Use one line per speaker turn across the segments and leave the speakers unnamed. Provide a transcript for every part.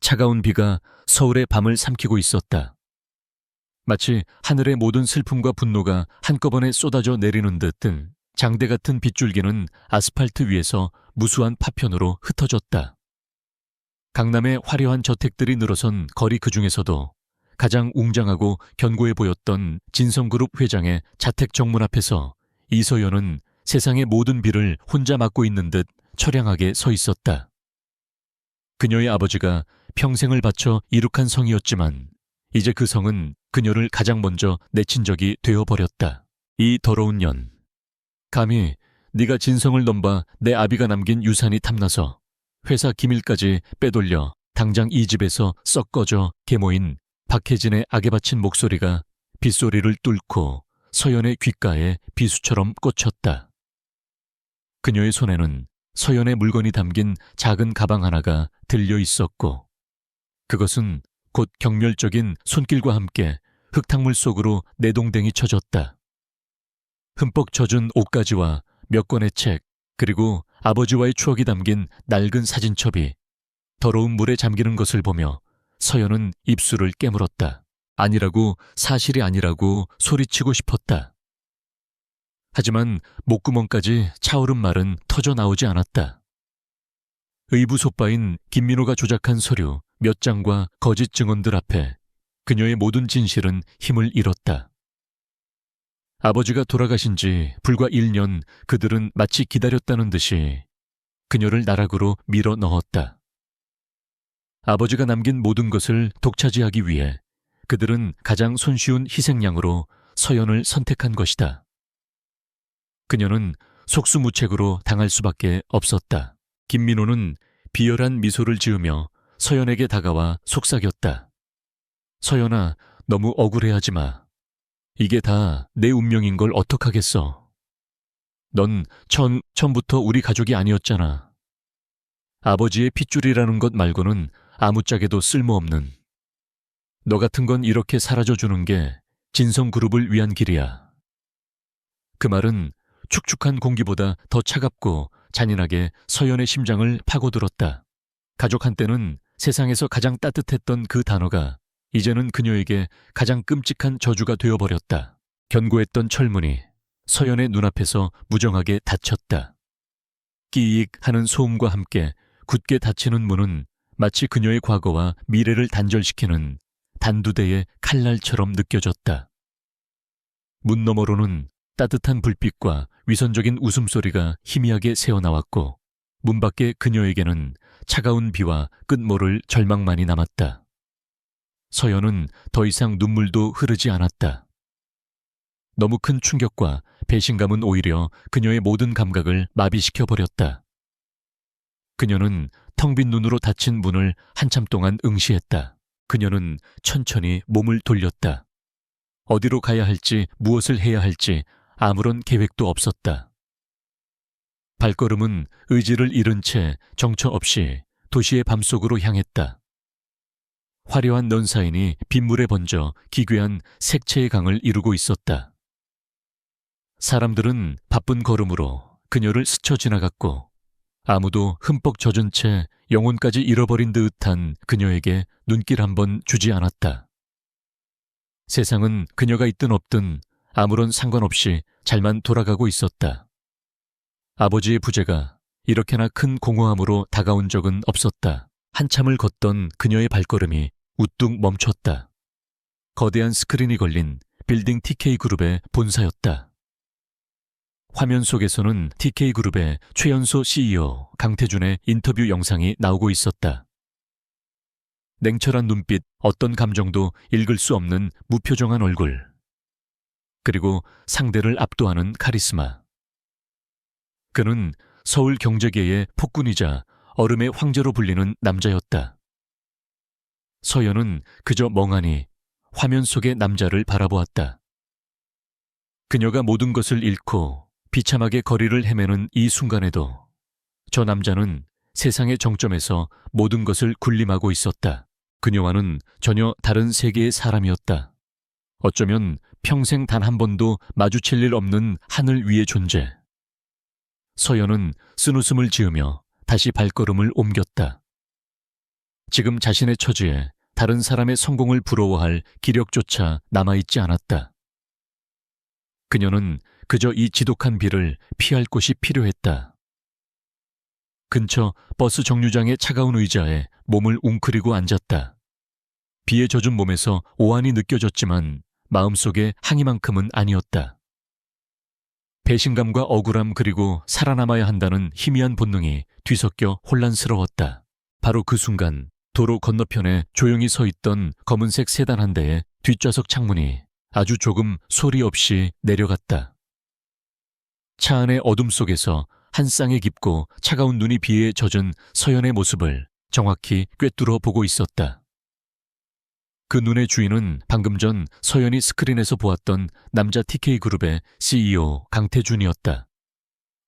차가운 비가 서울의 밤을 삼키고 있었다. 마치 하늘의 모든 슬픔과 분노가 한꺼번에 쏟아져 내리는 듯 든 장대 같은 빗줄기는 아스팔트 위에서 무수한 파편으로 흩어졌다. 강남의 화려한 저택들이 늘어선 거리 그중에서도 가장 웅장하고 견고해 보였던 진성그룹 회장의 자택 정문 앞에서 이서연은 세상의 모든 비를 혼자 맞고 있는 듯 처량하게 서 있었다. 그녀의 아버지가 평생을 바쳐 이룩한 성이었지만 이제 그 성은 그녀를 가장 먼저 내친 적이 되어버렸다. 이 더러운 년. 감히 네가 진성을 넘봐 내 아비가 남긴 유산이 탐나서 회사 기밀까지 빼돌려 당장 이 집에서 썩 꺼져 개모인 박혜진의 악에 바친 목소리가 빗소리를 뚫고 서연의 귓가에 비수처럼 꽂혔다. 그녀의 손에는 서연의 물건이 담긴 작은 가방 하나가 들려 있었고 그것은 곧 경멸적인 손길과 함께 흙탕물 속으로 내동댕이 쳐졌다. 흠뻑 젖은 옷가지와 몇 권의 책 그리고 아버지와의 추억이 담긴 낡은 사진첩이 더러운 물에 잠기는 것을 보며 서연은 입술을 깨물었다. 아니라고, 사실이 아니라고 소리치고 싶었다. 하지만 목구멍까지 차오른 말은 터져 나오지 않았다. 의부소빠인 김민호가 조작한 서류 몇 장과 거짓 증언들 앞에 그녀의 모든 진실은 힘을 잃었다. 아버지가 돌아가신 지 불과 1년 그들은 마치 기다렸다는 듯이 그녀를 나락으로 밀어 넣었다. 아버지가 남긴 모든 것을 독차지하기 위해 그들은 가장 손쉬운 희생양으로 서연을 선택한 것이다. 그녀는 속수무책으로 당할 수밖에 없었다. 김민호는 비열한 미소를 지으며 서연에게 다가와 속삭였다. 서연아, 너무 억울해하지 마. 이게 다 내 운명인 걸 어떡하겠어. 넌 처음부터 우리 가족이 아니었잖아. 아버지의 핏줄이라는 것 말고는 아무짝에도 쓸모없는. 너 같은 건 이렇게 사라져주는 게 진성그룹을 위한 길이야. 그 말은 축축한 공기보다 더 차갑고 잔인하게 서연의 심장을 파고들었다. 가족 한때는 세상에서 가장 따뜻했던 그 단어가 이제는 그녀에게 가장 끔찍한 저주가 되어버렸다. 견고했던 철문이 서연의 눈앞에서 무정하게 닫혔다. 끼익 하는 소음과 함께 굳게 닫히는 문은 마치 그녀의 과거와 미래를 단절시키는 단두대의 칼날처럼 느껴졌다. 문 너머로는 따뜻한 불빛과 위선적인 웃음소리가 희미하게 새어나왔고 문 밖에 그녀에게는 차가운 비와 끝모를 절망만이 남았다. 서연은 더 이상 눈물도 흐르지 않았다. 너무 큰 충격과 배신감은 오히려 그녀의 모든 감각을 마비시켜버렸다. 그녀는 텅 빈 눈으로 닫힌 문을 한참 동안 응시했다. 그녀는 천천히 몸을 돌렸다. 어디로 가야 할지 무엇을 해야 할지 아무런 계획도 없었다. 발걸음은 의지를 잃은 채 정처 없이 도시의 밤속으로 향했다. 화려한 넌사인이 빗물에 번져 기괴한 색채의 강을 이루고 있었다. 사람들은 바쁜 걸음으로 그녀를 스쳐 지나갔고 아무도 흠뻑 젖은 채 영혼까지 잃어버린 듯한 그녀에게 눈길 한번 주지 않았다. 세상은 그녀가 있든 없든 아무런 상관없이 잘만 돌아가고 있었다. 아버지의 부재가 이렇게나 큰 공허함으로 다가온 적은 없었다. 한참을 걷던 그녀의 발걸음이 우뚝 멈췄다. 거대한 스크린이 걸린 빌딩 TK그룹의 본사였다. 화면 속에서는 TK그룹의 최연소 CEO 강태준의 인터뷰 영상이 나오고 있었다. 냉철한 눈빛, 어떤 감정도 읽을 수 없는 무표정한 얼굴. 그리고 상대를 압도하는 카리스마. 그는 서울 경제계의 폭군이자 얼음의 황제로 불리는 남자였다. 서연은 그저 멍하니 화면 속의 남자를 바라보았다. 그녀가 모든 것을 잃고 비참하게 거리를 헤매는 이 순간에도 저 남자는 세상의 정점에서 모든 것을 군림하고 있었다. 그녀와는 전혀 다른 세계의 사람이었다. 어쩌면 평생 단 한 번도 마주칠 일 없는 하늘 위의 존재. 서연은 쓴웃음을 지으며 다시 발걸음을 옮겼다. 지금 자신의 처지에 다른 사람의 성공을 부러워할 기력조차 남아있지 않았다. 그녀는 그저 이 지독한 비를 피할 곳이 필요했다. 근처 버스 정류장의 차가운 의자에 몸을 웅크리고 앉았다. 비에 젖은 몸에서 오한이 느껴졌지만 마음속에 항의만큼은 아니었다. 배신감과 억울함 그리고 살아남아야 한다는 희미한 본능이 뒤섞여 혼란스러웠다. 바로 그 순간 도로 건너편에 조용히 서 있던 검은색 세단 한 대의 뒷좌석 창문이 아주 조금 소리 없이 내려갔다. 차 안의 어둠 속에서 한 쌍의 깊고 차가운 눈이 비에 젖은 서연의 모습을 정확히 꿰뚫어 보고 있었다. 그 눈의 주인은 방금 전 서연이 스크린에서 보았던 남자 TK그룹의 CEO 강태준이었다.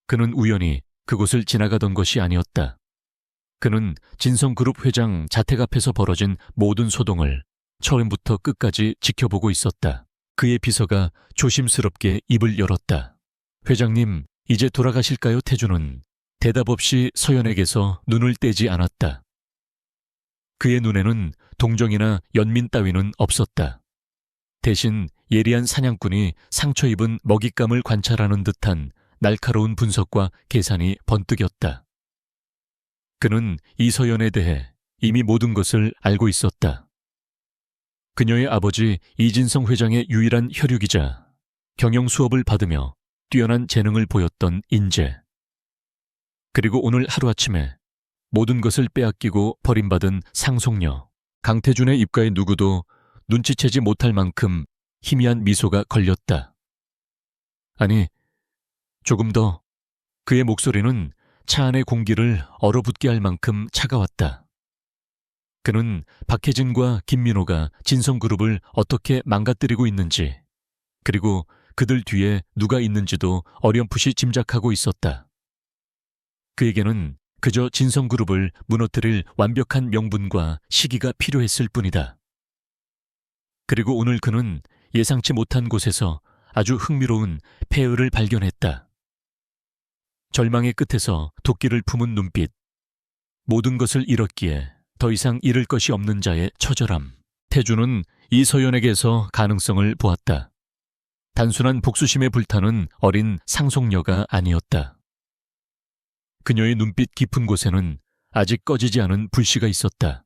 그는 우연히 그곳을 지나가던 것이 아니었다. 그는 진성그룹 회장 자택 앞에서 벌어진 모든 소동을 처음부터 끝까지 지켜보고 있었다. 그의 비서가 조심스럽게 입을 열었다. 회장님, 이제 돌아가실까요? 태준은 대답 없이 서연에게서 눈을 떼지 않았다. 그의 눈에는 동정이나 연민 따위는 없었다. 대신 예리한 사냥꾼이 상처 입은 먹잇감을 관찰하는 듯한 날카로운 분석과 계산이 번뜩였다. 그는 이서연에 대해 이미 모든 것을 알고 있었다. 그녀의 아버지 이진성 회장의 유일한 혈육이자 경영 수업을 받으며 뛰어난 재능을 보였던 인재. 그리고 오늘 하루아침에 모든 것을 빼앗기고 버림받은 상속녀 강태준의 입가에 누구도 눈치채지 못할 만큼 희미한 미소가 걸렸다. 아니, 조금 더. 그의 목소리는 차 안의 공기를 얼어붙게 할 만큼 차가웠다. 그는 박혜진과 김민호가 진성그룹을 어떻게 망가뜨리고 있는지, 그리고 그들 뒤에 누가 있는지도 어렴풋이 짐작하고 있었다. 그에게는 그저 진성그룹을 무너뜨릴 완벽한 명분과 시기가 필요했을 뿐이다. 그리고 오늘 그는 예상치 못한 곳에서 아주 흥미로운 폐허를 발견했다. 절망의 끝에서 도끼를 품은 눈빛, 모든 것을 잃었기에 더 이상 잃을 것이 없는 자의 처절함. 태준은 이서연에게서 가능성을 보았다. 단순한 복수심에 불타는 어린 상속녀가 아니었다. 그녀의 눈빛 깊은 곳에는 아직 꺼지지 않은 불씨가 있었다.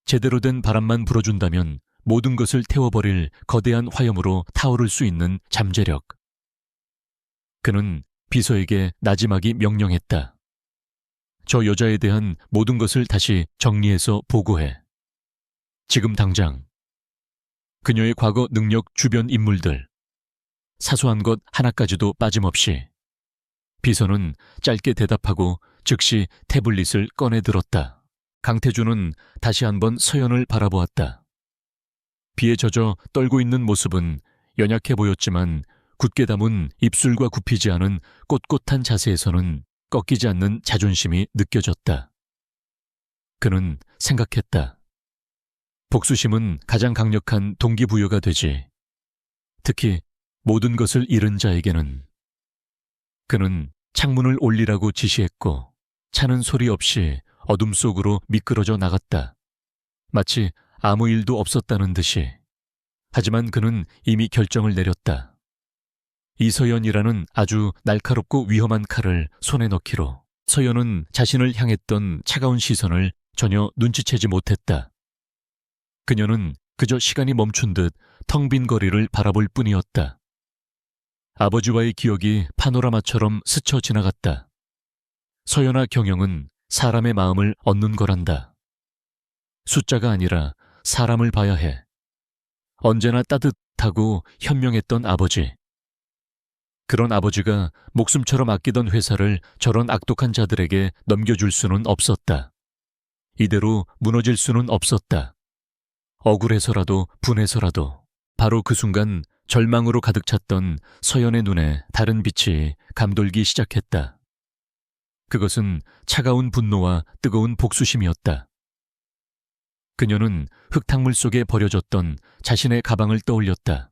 제대로 된 바람만 불어준다면 모든 것을 태워버릴 거대한 화염으로 타오를 수 있는 잠재력. 그는 비서에게 나지막이 명령했다. 저 여자에 대한 모든 것을 다시 정리해서 보고해. 지금 당장. 그녀의 과거 능력 주변 인물들. 사소한 것 하나까지도 빠짐없이. 비서는 짧게 대답하고 즉시 태블릿을 꺼내 들었다. 강태준은 다시 한번 서연을 바라보았다. 비에 젖어 떨고 있는 모습은 연약해 보였지만 굳게 담은 입술과 굽히지 않은 꼿꼿한 자세에서는 꺾이지 않는 자존심이 느껴졌다. 그는 생각했다. 복수심은 가장 강력한 동기부여가 되지. 특히 모든 것을 잃은 자에게는. 그는 창문을 올리라고 지시했고 차는 소리 없이 어둠 속으로 미끄러져 나갔다. 마치 아무 일도 없었다는 듯이. 하지만 그는 이미 결정을 내렸다. 이서연이라는 아주 날카롭고 위험한 칼을 손에 넣기로 서연은 자신을 향했던 차가운 시선을 전혀 눈치채지 못했다. 그녀는 그저 시간이 멈춘 듯 텅 빈 거리를 바라볼 뿐이었다. 아버지와의 기억이 파노라마처럼 스쳐 지나갔다. 서연아, 경영은 사람의 마음을 얻는 거란다. 숫자가 아니라 사람을 봐야 해. 언제나 따뜻하고 현명했던 아버지. 그런 아버지가 목숨처럼 아끼던 회사를 저런 악독한 자들에게 넘겨줄 수는 없었다. 이대로 무너질 수는 없었다. 억울해서라도 분해서라도. 바로 그 순간 절망으로 가득 찼던 서연의 눈에 다른 빛이 감돌기 시작했다. 그것은 차가운 분노와 뜨거운 복수심이었다. 그녀는 흙탕물 속에 버려졌던 자신의 가방을 떠올렸다.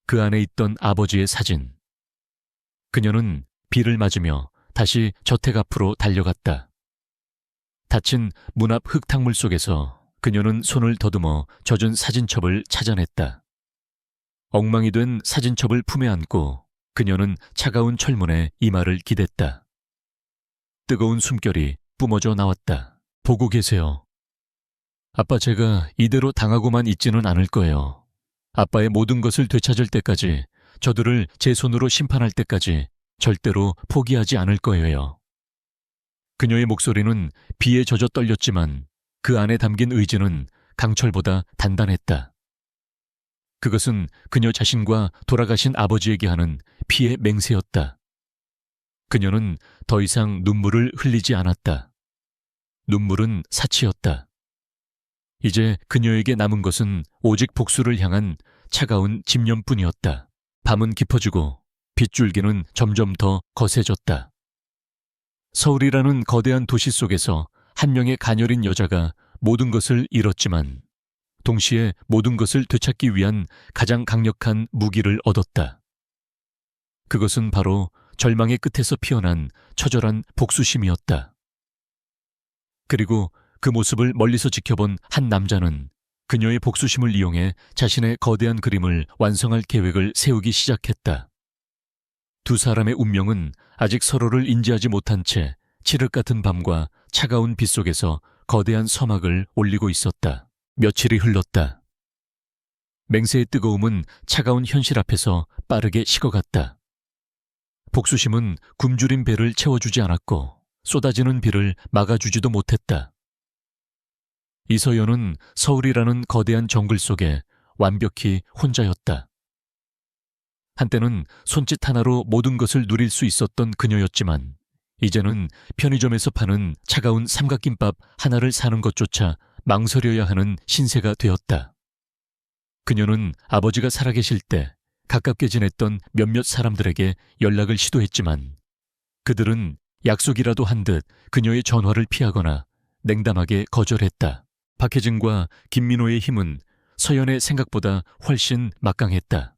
그 안에 있던 아버지의 사진. 그녀는 비를 맞으며 다시 저택 앞으로 달려갔다. 닫힌 문 앞 흙탕물 속에서 그녀는 손을 더듬어 젖은 사진첩을 찾아냈다. 엉망이 된 사진첩을 품에 안고 그녀는 차가운 철문에 이마를 기댔다. 뜨거운 숨결이 뿜어져 나왔다. 보고 계세요. 아빠, 제가 이대로 당하고만 있지는 않을 거예요. 아빠의 모든 것을 되찾을 때까지, 저들을 제 손으로 심판할 때까지 절대로 포기하지 않을 거예요. 그녀의 목소리는 비에 젖어 떨렸지만 그 안에 담긴 의지는 강철보다 단단했다. 그것은 그녀 자신과 돌아가신 아버지에게 하는 피의 맹세였다. 그녀는 더 이상 눈물을 흘리지 않았다. 눈물은 사치였다. 이제 그녀에게 남은 것은 오직 복수를 향한 차가운 집념뿐이었다. 밤은 깊어지고 빗줄기는 점점 더 거세졌다. 서울이라는 거대한 도시 속에서 한 명의 가녀린 여자가 모든 것을 잃었지만 동시에 모든 것을 되찾기 위한 가장 강력한 무기를 얻었다. 그것은 바로 절망의 끝에서 피어난 처절한 복수심이었다. 그리고 그 모습을 멀리서 지켜본 한 남자는 그녀의 복수심을 이용해 자신의 거대한 그림을 완성할 계획을 세우기 시작했다. 두 사람의 운명은 아직 서로를 인지하지 못한 채 칠흑 같은 밤과 차가운 빛 속에서 거대한 서막을 올리고 있었다. 며칠이 흘렀다. 맹세의 뜨거움은 차가운 현실 앞에서 빠르게 식어갔다. 복수심은 굶주린 배를 채워주지 않았고 쏟아지는 비를 막아주지도 못했다. 이서연은 서울이라는 거대한 정글 속에 완벽히 혼자였다. 한때는 손짓 하나로 모든 것을 누릴 수 있었던 그녀였지만 이제는 편의점에서 파는 차가운 삼각김밥 하나를 사는 것조차 망설여야 하는 신세가 되었다. 그녀는 아버지가 살아계실 때 가깝게 지냈던 몇몇 사람들에게 연락을 시도했지만 그들은 약속이라도 한 듯 그녀의 전화를 피하거나 냉담하게 거절했다. 박혜진과 김민호의 힘은 서연의 생각보다 훨씬 막강했다.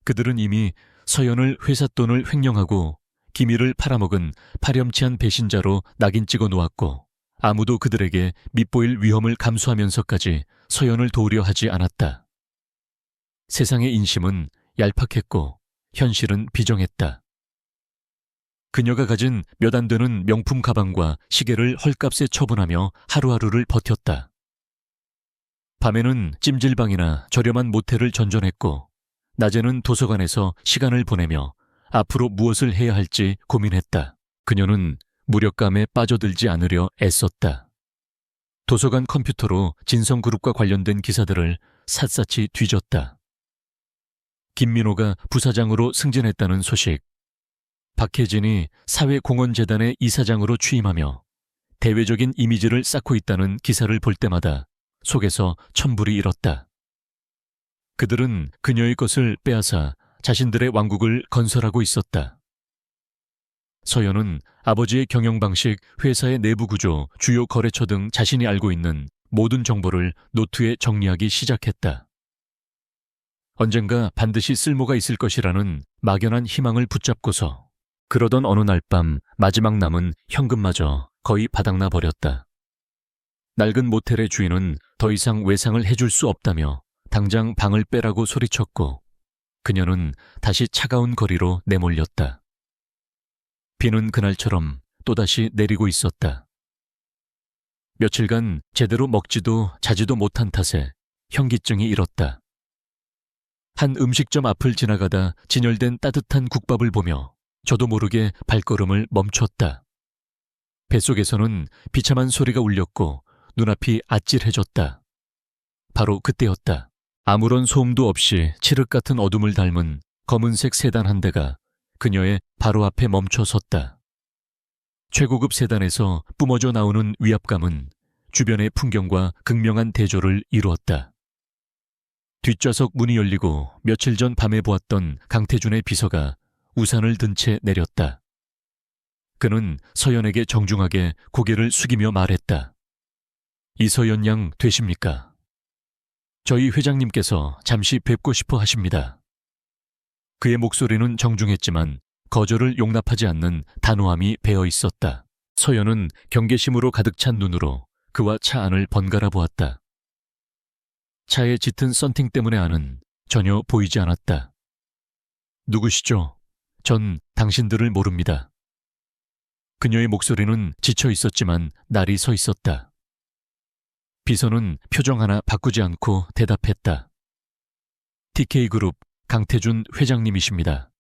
그들은 이미 서연을 회사 돈을 횡령하고 기밀을 팔아먹은 파렴치한 배신자로 낙인 찍어 놓았고 아무도 그들에게 밉보일 위험을 감수하면서까지 서연을 도우려 하지 않았다. 세상의 인심은 얄팍했고 현실은 비정했다. 그녀가 가진 몇 안 되는 명품 가방과 시계를 헐값에 처분하며 하루하루를 버텼다. 밤에는 찜질방이나 저렴한 모텔을 전전했고 낮에는 도서관에서 시간을 보내며 앞으로 무엇을 해야 할지 고민했다. 그녀는 무력감에 빠져들지 않으려 애썼다. 도서관 컴퓨터로 진성그룹과 관련된 기사들을 샅샅이 뒤졌다. 김민호가 부사장으로 승진했다는 소식, 박혜진이 사회공헌재단의 이사장으로 취임하며 대외적인 이미지를 쌓고 있다는 기사를 볼 때마다 속에서 천불이 일었다. 그들은 그녀의 것을 빼앗아 자신들의 왕국을 건설하고 있었다. 서연은 아버지의 경영 방식, 회사의 내부 구조, 주요 거래처 등 자신이 알고 있는 모든 정보를 노트에 정리하기 시작했다. 언젠가 반드시 쓸모가 있을 것이라는 막연한 희망을 붙잡고서 그러던 어느 날 밤 마지막 남은 현금마저 거의 바닥나 버렸다. 낡은 모텔의 주인은 더 이상 외상을 해줄 수 없다며 당장 방을 빼라고 소리쳤고 그녀는 다시 차가운 거리로 내몰렸다. 비는 그날처럼 또다시 내리고 있었다. 며칠간 제대로 먹지도 자지도 못한 탓에 현기증이 일었다. 한 음식점 앞을 지나가다 진열된 따뜻한 국밥을 보며 저도 모르게 발걸음을 멈췄다. 뱃속에서는 비참한 소리가 울렸고 눈앞이 아찔해졌다. 바로 그때였다. 아무런 소음도 없이 칠흑 같은 어둠을 닮은 검은색 세단 한 대가 그녀의 바로 앞에 멈춰 섰다. 최고급 세단에서 뿜어져 나오는 위압감은 주변의 풍경과 극명한 대조를 이루었다. 뒷좌석 문이 열리고 며칠 전 밤에 보았던 강태준의 비서가 우산을 든 채 내렸다. 그는 서연에게 정중하게 고개를 숙이며 말했다. 이서연 양 되십니까? 저희 회장님께서 잠시 뵙고 싶어 하십니다. 그의 목소리는 정중했지만 거절을 용납하지 않는 단호함이 배어 있었다. 서연은 경계심으로 가득 찬 눈으로 그와 차 안을 번갈아 보았다. 차의 짙은 썬팅 때문에 안은 전혀 보이지 않았다. 누구시죠? 전 당신들을 모릅니다. 그녀의 목소리는 지쳐 있었지만 날이 서 있었다. 비서는 표정 하나 바꾸지 않고 대답했다. TK그룹 강태준 회장님이십니다.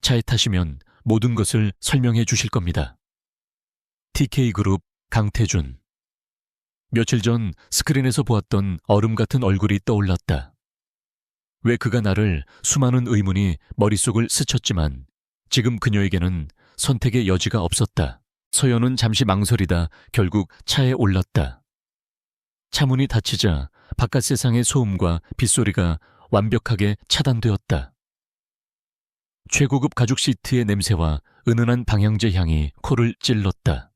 차에 타시면 모든 것을 설명해 주실 겁니다. TK그룹 강태준. 며칠 전 스크린에서 보았던 얼음 같은 얼굴이 떠올랐다. 왜 그가 나를 수많은 의문이 머릿속을 스쳤지만 지금 그녀에게는 선택의 여지가 없었다. 서연은 잠시 망설이다 결국 차에 올랐다. 차문이 닫히자 바깥 세상의 소음과 빗소리가 완벽하게 차단되었다. 최고급 가죽 시트의 냄새와 은은한 방향제 향이 코를 찔렀다.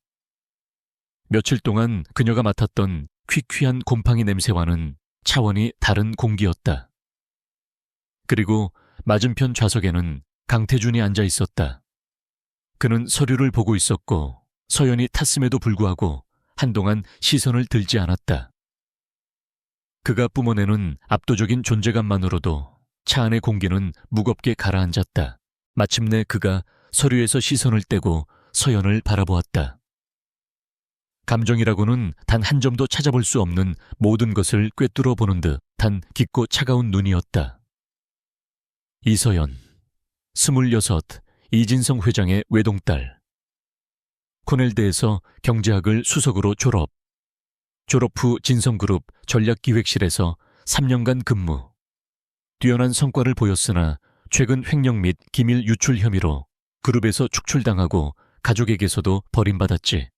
며칠 동안 그녀가 맡았던 퀴퀴한 곰팡이 냄새와는 차원이 다른 공기였다. 그리고 맞은편 좌석에는 강태준이 앉아 있었다. 그는 서류를 보고 있었고 서연이 탔음에도 불구하고 한동안 시선을 들지 않았다. 그가 뿜어내는 압도적인 존재감만으로도 차 안의 공기는 무겁게 가라앉았다. 마침내 그가 서류에서 시선을 떼고 서연을 바라보았다. 감정이라고는 단 한 점도 찾아볼 수 없는 모든 것을 꿰뚫어 보는 듯한 깊고 차가운 눈이었다. 이서연, 26, 이진성 회장의 외동딸. 코넬대에서 경제학을 수석으로 졸업. 졸업 후 진성그룹 전략기획실에서 3년간 근무. 뛰어난 성과를 보였으나 최근 횡령 및 기밀 유출 혐의로 그룹에서 축출당하고 가족에게서도 버림받았지.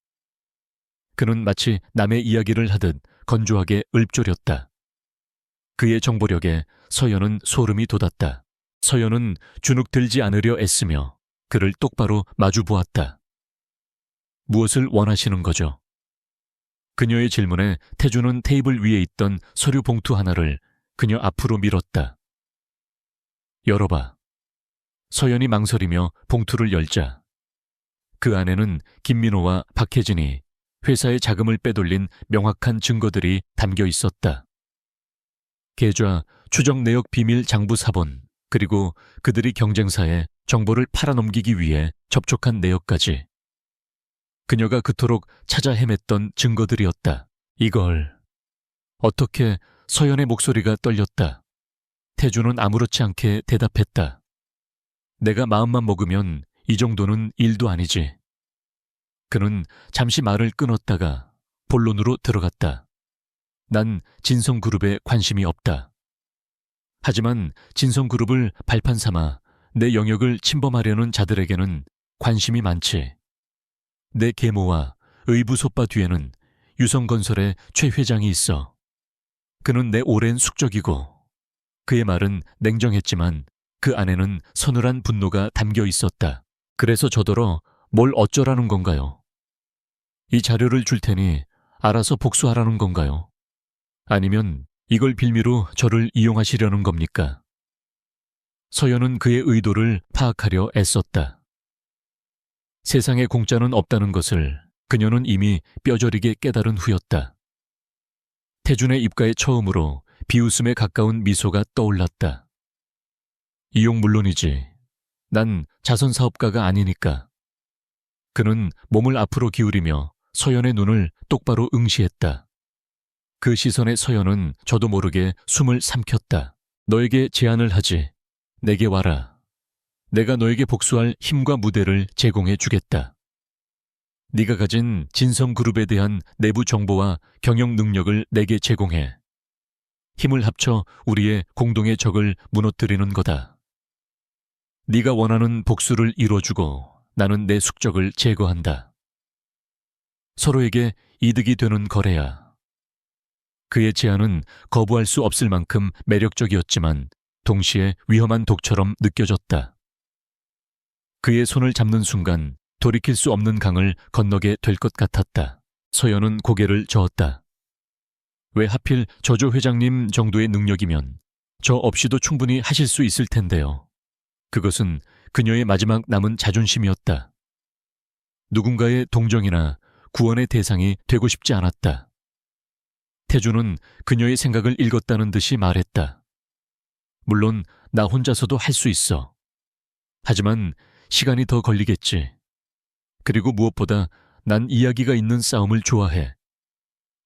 그는 마치 남의 이야기를 하듯 건조하게 읊조렸다. 그의 정보력에 서연은 소름이 돋았다. 서연은 주눅 들지 않으려 애쓰며 그를 똑바로 마주 보았다. 무엇을 원하시는 거죠? 그녀의 질문에 태주는 테이블 위에 있던 서류 봉투 하나를 그녀 앞으로 밀었다. 열어봐. 서연이 망설이며 봉투를 열자. 그 안에는 김민호와 박혜진이 회사의 자금을 빼돌린 명확한 증거들이 담겨 있었다. 계좌, 추적 내역 비밀 장부 사본, 그리고 그들이 경쟁사에 정보를 팔아넘기기 위해 접촉한 내역까지. 그녀가 그토록 찾아 헤맸던 증거들이었다. 이걸 어떻게 서연의 목소리가 떨렸다. 태주는 아무렇지 않게 대답했다. 내가 마음만 먹으면 이 정도는 일도 아니지. 그는 잠시 말을 끊었다가 본론으로 들어갔다. 난 진성그룹에 관심이 없다. 하지만 진성그룹을 발판 삼아 내 영역을 침범하려는 자들에게는 관심이 많지. 내 계모와 의부솥바 뒤에는 유성건설의 최 회장이 있어. 그는 내 오랜 숙적이고 그의 말은 냉정했지만 그 안에는 서늘한 분노가 담겨 있었다. 그래서 저더러 뭘 어쩌라는 건가요? 이 자료를 줄 테니 알아서 복수하라는 건가요? 아니면 이걸 빌미로 저를 이용하시려는 겁니까? 서연은 그의 의도를 파악하려 애썼다. 세상에 공짜는 없다는 것을 그녀는 이미 뼈저리게 깨달은 후였다. 태준의 입가에 처음으로 비웃음에 가까운 미소가 떠올랐다. 이용 물론이지. 난 자선사업가가 아니니까. 그는 몸을 앞으로 기울이며 서연의 눈을 똑바로 응시했다. 그 시선에 서연은 저도 모르게 숨을 삼켰다. 너에게 제안을 하지. 내게 와라. 내가 너에게 복수할 힘과 무대를 제공해 주겠다. 네가 가진 진성그룹에 대한 내부 정보와 경영 능력을 내게 제공해. 힘을 합쳐 우리의 공동의 적을 무너뜨리는 거다. 네가 원하는 복수를 이뤄주고 나는 내 숙적을 제거한다. 서로에게 이득이 되는 거래야. 그의 제안은 거부할 수 없을 만큼 매력적이었지만 동시에 위험한 독처럼 느껴졌다. 그의 손을 잡는 순간 돌이킬 수 없는 강을 건너게 될 것 같았다. 서연은 고개를 저었다. 왜 하필 저조 회장님 정도의 능력이면 저 없이도 충분히 하실 수 있을 텐데요. 그것은 그녀의 마지막 남은 자존심이었다. 누군가의 동정이나 구원의 대상이 되고 싶지 않았다. 태주는 그녀의 생각을 읽었다는 듯이 말했다. 물론 나 혼자서도 할 수 있어. 하지만 시간이 더 걸리겠지. 그리고 무엇보다 난 이야기가 있는 싸움을 좋아해.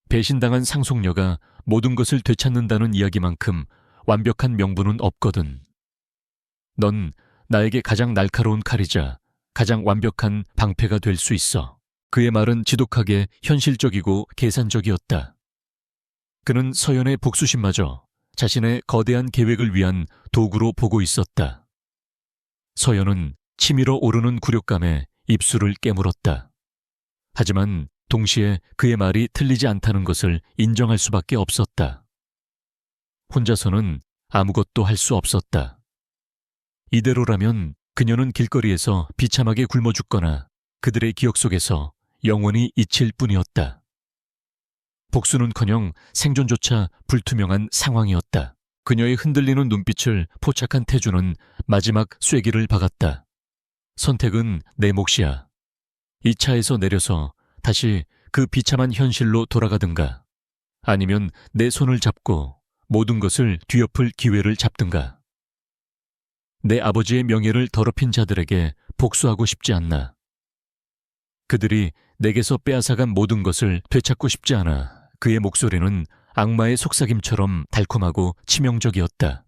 배신당한 상속녀가 모든 것을 되찾는다는 이야기만큼 완벽한 명분은 없거든. 넌 나에게 가장 날카로운 칼이자 가장 완벽한 방패가 될 수 있어. 그의 말은 지독하게 현실적이고 계산적이었다. 그는 서연의 복수심마저 자신의 거대한 계획을 위한 도구로 보고 있었다. 서연은 치밀어 오르는 굴욕감에 입술을 깨물었다. 하지만 동시에 그의 말이 틀리지 않다는 것을 인정할 수밖에 없었다. 혼자서는 아무것도 할 수 없었다. 이대로라면 그녀는 길거리에서 비참하게 굶어 죽거나 그들의 기억 속에서 영원히 잊힐 뿐이었다. 복수는커녕 생존조차 불투명한 상황이었다. 그녀의 흔들리는 눈빛을 포착한 태주는 마지막 쐐기를 박았다. 선택은 내 몫이야. 이 차에서 내려서 다시 그 비참한 현실로 돌아가든가, 아니면 내 손을 잡고 모든 것을 뒤엎을 기회를 잡든가. 내 아버지의 명예를 더럽힌 자들에게 복수하고 싶지 않나. 그들이 내게서 빼앗아간 모든 것을 되찾고 싶지 않아. 그의 목소리는 악마의 속삭임처럼 달콤하고 치명적이었다.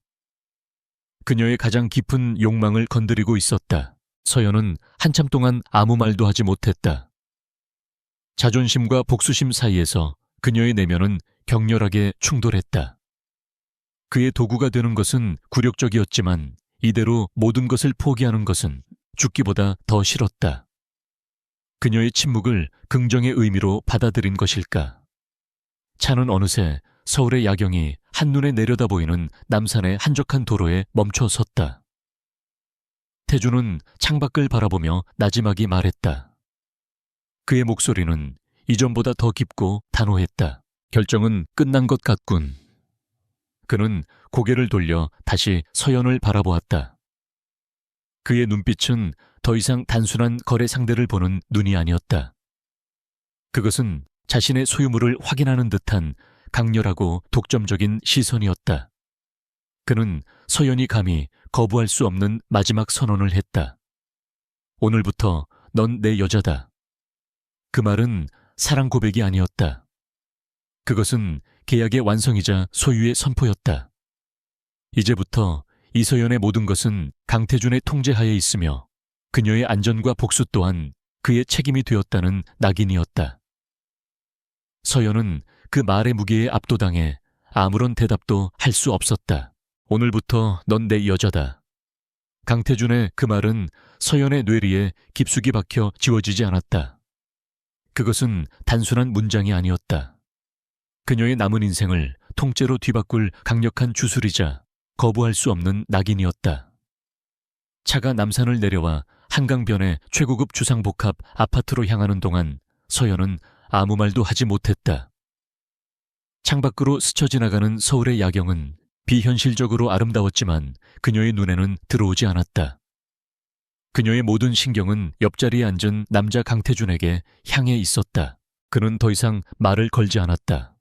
그녀의 가장 깊은 욕망을 건드리고 있었다. 서연은 한참 동안 아무 말도 하지 못했다. 자존심과 복수심 사이에서 그녀의 내면은 격렬하게 충돌했다. 그의 도구가 되는 것은 굴욕적이었지만 이대로 모든 것을 포기하는 것은 죽기보다 더 싫었다. 그녀의 침묵을 긍정의 의미로 받아들인 것일까? 차는 어느새 서울의 야경이 한눈에 내려다 보이는 남산의 한적한 도로에 멈춰 섰다. 태주는 창밖을 바라보며 나지막이 말했다. 그의 목소리는 이전보다 더 깊고 단호했다. 결정은 끝난 것 같군. 그는 고개를 돌려 다시 서연을 바라보았다. 그의 눈빛은 더 이상 단순한 거래 상대를 보는 눈이 아니었다. 그것은 자신의 소유물을 확인하는 듯한 강렬하고 독점적인 시선이었다. 그는 서연이 감히 거부할 수 없는 마지막 선언을 했다. 오늘부터 넌 내 여자다. 그 말은 사랑 고백이 아니었다. 그것은 계약의 완성이자 소유의 선포였다. 이제부터 이서연의 모든 것은 강태준의 통제하에 있으며 그녀의 안전과 복수 또한 그의 책임이 되었다는 낙인이었다. 서연은 그 말의 무게에 압도당해 아무런 대답도 할 수 없었다. 오늘부터 넌 내 여자다. 강태준의 그 말은 서연의 뇌리에 깊숙이 박혀 지워지지 않았다. 그것은 단순한 문장이 아니었다. 그녀의 남은 인생을 통째로 뒤바꿀 강력한 주술이자 거부할 수 없는 낙인이었다. 차가 남산을 내려와 한강변의 최고급 주상복합 아파트로 향하는 동안 서연은 아무 말도 하지 못했다. 창밖으로 스쳐 지나가는 서울의 야경은 비현실적으로 아름다웠지만 그녀의 눈에는 들어오지 않았다. 그녀의 모든 신경은 옆자리에 앉은 남자 강태준에게 향해 있었다. 그는 더 이상 말을 걸지 않았다.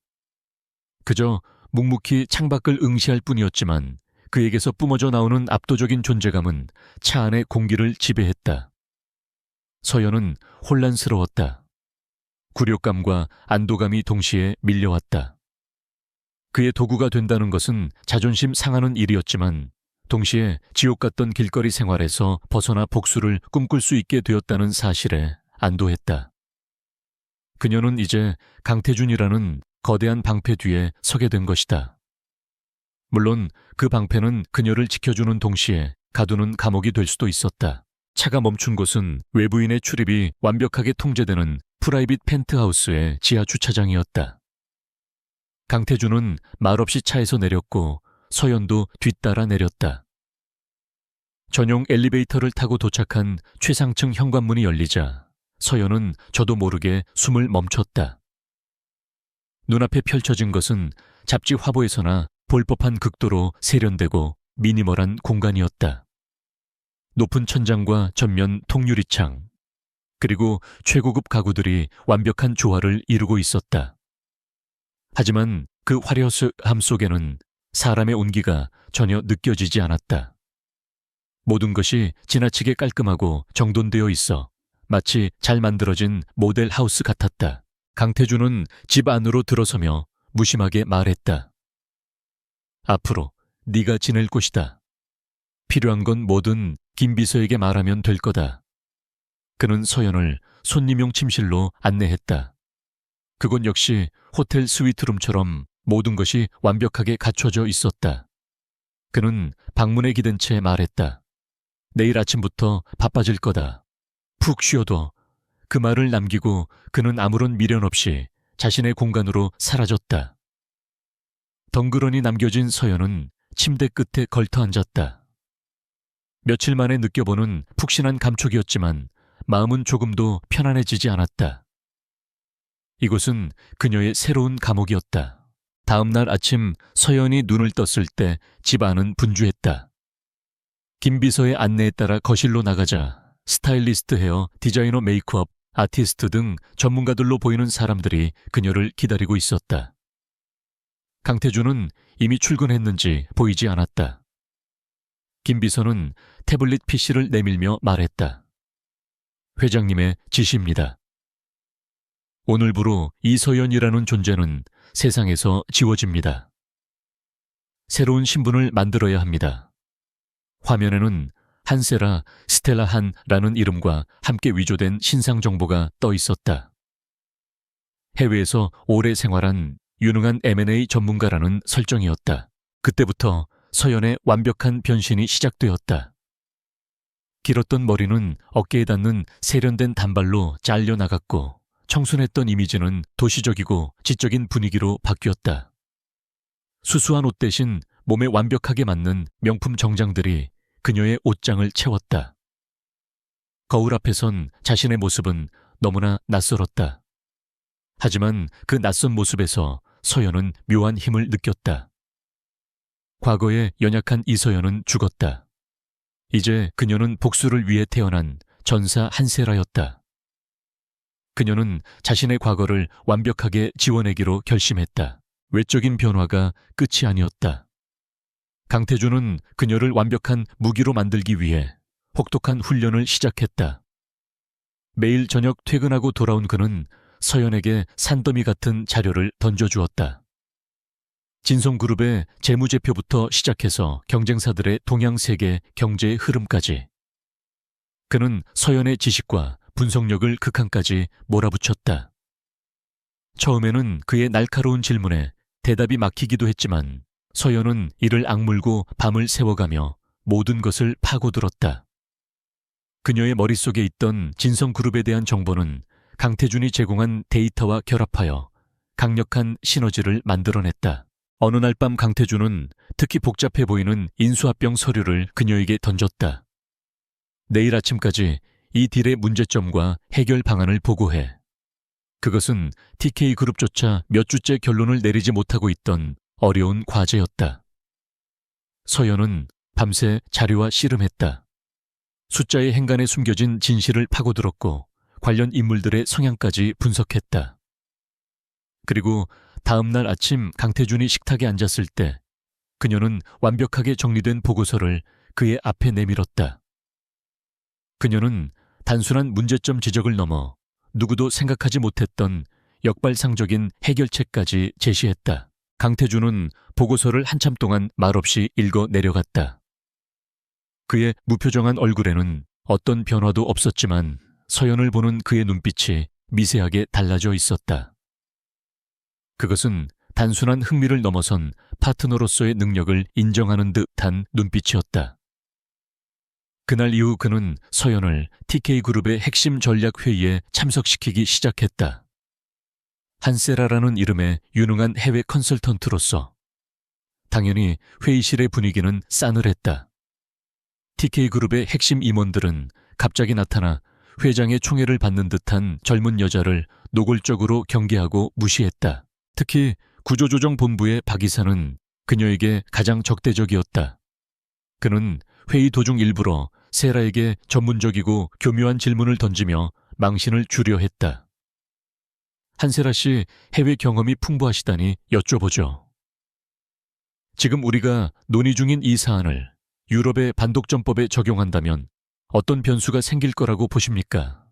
그저 묵묵히 창밖을 응시할 뿐이었지만 그에게서 뿜어져 나오는 압도적인 존재감은 차 안의 공기를 지배했다. 서연은 혼란스러웠다. 굴욕감과 안도감이 동시에 밀려왔다. 그의 도구가 된다는 것은 자존심 상하는 일이었지만 동시에 지옥 같던 길거리 생활에서 벗어나 복수를 꿈꿀 수 있게 되었다는 사실에 안도했다. 그녀는 이제 강태준이라는 거대한 방패 뒤에 서게 된 것이다. 물론 그 방패는 그녀를 지켜주는 동시에 가두는 감옥이 될 수도 있었다. 차가 멈춘 곳은 외부인의 출입이 완벽하게 통제되는 프라이빗 펜트하우스의 지하 주차장이었다. 강태준은 말없이 차에서 내렸고 서연도 뒤따라 내렸다. 전용 엘리베이터를 타고 도착한 최상층 현관문이 열리자 서연은 저도 모르게 숨을 멈췄다. 눈앞에 펼쳐진 것은 잡지 화보에서나 볼 법한 극도로 세련되고 미니멀한 공간이었다. 높은 천장과 전면 통유리창, 그리고 최고급 가구들이 완벽한 조화를 이루고 있었다. 하지만 그 화려함 속에는 사람의 온기가 전혀 느껴지지 않았다. 모든 것이 지나치게 깔끔하고 정돈되어 있어 마치 잘 만들어진 모델 하우스 같았다. 강태준은 집 안으로 들어서며 무심하게 말했다. 앞으로 네가 지낼 곳이다. 필요한 건 뭐든 김 비서에게 말하면 될 거다. 그는 서연을 손님용 침실로 안내했다. 그곳 역시 호텔 스위트룸처럼 모든 것이 완벽하게 갖춰져 있었다. 그는 방문에 기댄 채 말했다. 내일 아침부터 바빠질 거다. 푹 쉬어둬. 그 말을 남기고 그는 아무런 미련 없이 자신의 공간으로 사라졌다. 덩그러니 남겨진 서연은 침대 끝에 걸터 앉았다. 며칠 만에 느껴보는 푹신한 감촉이었지만 마음은 조금도 편안해지지 않았다. 이곳은 그녀의 새로운 감옥이었다. 다음 날 아침 서연이 눈을 떴을 때 집 안은 분주했다. 김 비서의 안내에 따라 거실로 나가자 스타일리스트 헤어, 디자이너 메이크업, 아티스트 등 전문가들로 보이는 사람들이 그녀를 기다리고 있었다. 강태준은 이미 출근했는지 보이지 않았다. 김 비서는 태블릿 PC를 내밀며 말했다. 회장님의 지시입니다. 오늘부로 이서연이라는 존재는 세상에서 지워집니다. 새로운 신분을 만들어야 합니다. 화면에는 한세라 스텔라 한라는 이름과 함께 위조된 신상 정보가 떠 있었다. 해외에서 오래 생활한 유능한 M&A 전문가라는 설정이었다. 그때부터 서연의 완벽한 변신이 시작되었다. 길었던 머리는 어깨에 닿는 세련된 단발로 잘려나갔고 청순했던 이미지는 도시적이고 지적인 분위기로 바뀌었다. 수수한 옷 대신 몸에 완벽하게 맞는 명품 정장들이 그녀의 옷장을 채웠다. 거울 앞에 선 자신의 모습은 너무나 낯설었다. 하지만 그 낯선 모습에서 서연은 묘한 힘을 느꼈다. 과거에 연약한 이서연은 죽었다. 이제 그녀는 복수를 위해 태어난 전사 한세라였다. 그녀는 자신의 과거를 완벽하게 지워내기로 결심했다. 외적인 변화가 끝이 아니었다. 강태준은 그녀를 완벽한 무기로 만들기 위해 혹독한 훈련을 시작했다. 매일 저녁 퇴근하고 돌아온 그는 서연에게 산더미 같은 자료를 던져주었다. 진성그룹의 재무제표부터 시작해서 경쟁사들의 동양세계 경제의 흐름까지. 그는 서연의 지식과 분석력을 극한까지 몰아붙였다. 처음에는 그의 날카로운 질문에 대답이 막히기도 했지만 서연은 이를 악물고 밤을 새워가며 모든 것을 파고들었다. 그녀의 머릿속에 있던 진성그룹에 대한 정보는 강태준이 제공한 데이터와 결합하여 강력한 시너지를 만들어냈다. 어느 날 밤 강태준은 특히 복잡해 보이는 인수합병 서류를 그녀에게 던졌다. 내일 아침까지 이 딜의 문제점과 해결 방안을 보고해. 그것은 TK그룹조차 몇 주째 결론을 내리지 못하고 있던 어려운 과제였다. 서연은 밤새 자료와 씨름했다. 숫자의 행간에 숨겨진 진실을 파고들었고 관련 인물들의 성향까지 분석했다. 그리고 다음 날 아침 강태준이 식탁에 앉았을 때 그녀는 완벽하게 정리된 보고서를 그의 앞에 내밀었다. 그녀는 단순한 문제점 지적을 넘어 누구도 생각하지 못했던 역발상적인 해결책까지 제시했다. 강태준은 보고서를 한참 동안 말없이 읽어 내려갔다. 그의 무표정한 얼굴에는 어떤 변화도 없었지만 서연을 보는 그의 눈빛이 미세하게 달라져 있었다. 그것은 단순한 흥미를 넘어선 파트너로서의 능력을 인정하는 듯한 눈빛이었다. 그날 이후 그는 서연을 TK그룹의 핵심 전략 회의에 참석시키기 시작했다. 한세라라는 이름의 유능한 해외 컨설턴트로서. 당연히 회의실의 분위기는 싸늘했다. TK그룹의 핵심 임원들은 갑자기 나타나 회장의 총애를 받는 듯한 젊은 여자를 노골적으로 경계하고 무시했다. 특히 구조조정본부의 박 이사는 그녀에게 가장 적대적이었다. 그는 회의 도중 일부러 세라에게 전문적이고 교묘한 질문을 던지며 망신을 주려 했다. 한세라 씨 해외 경험이 풍부하시다니 여쭤보죠. 지금 우리가 논의 중인 이 사안을 유럽의 반독점법에 적용한다면 어떤 변수가 생길 거라고 보십니까?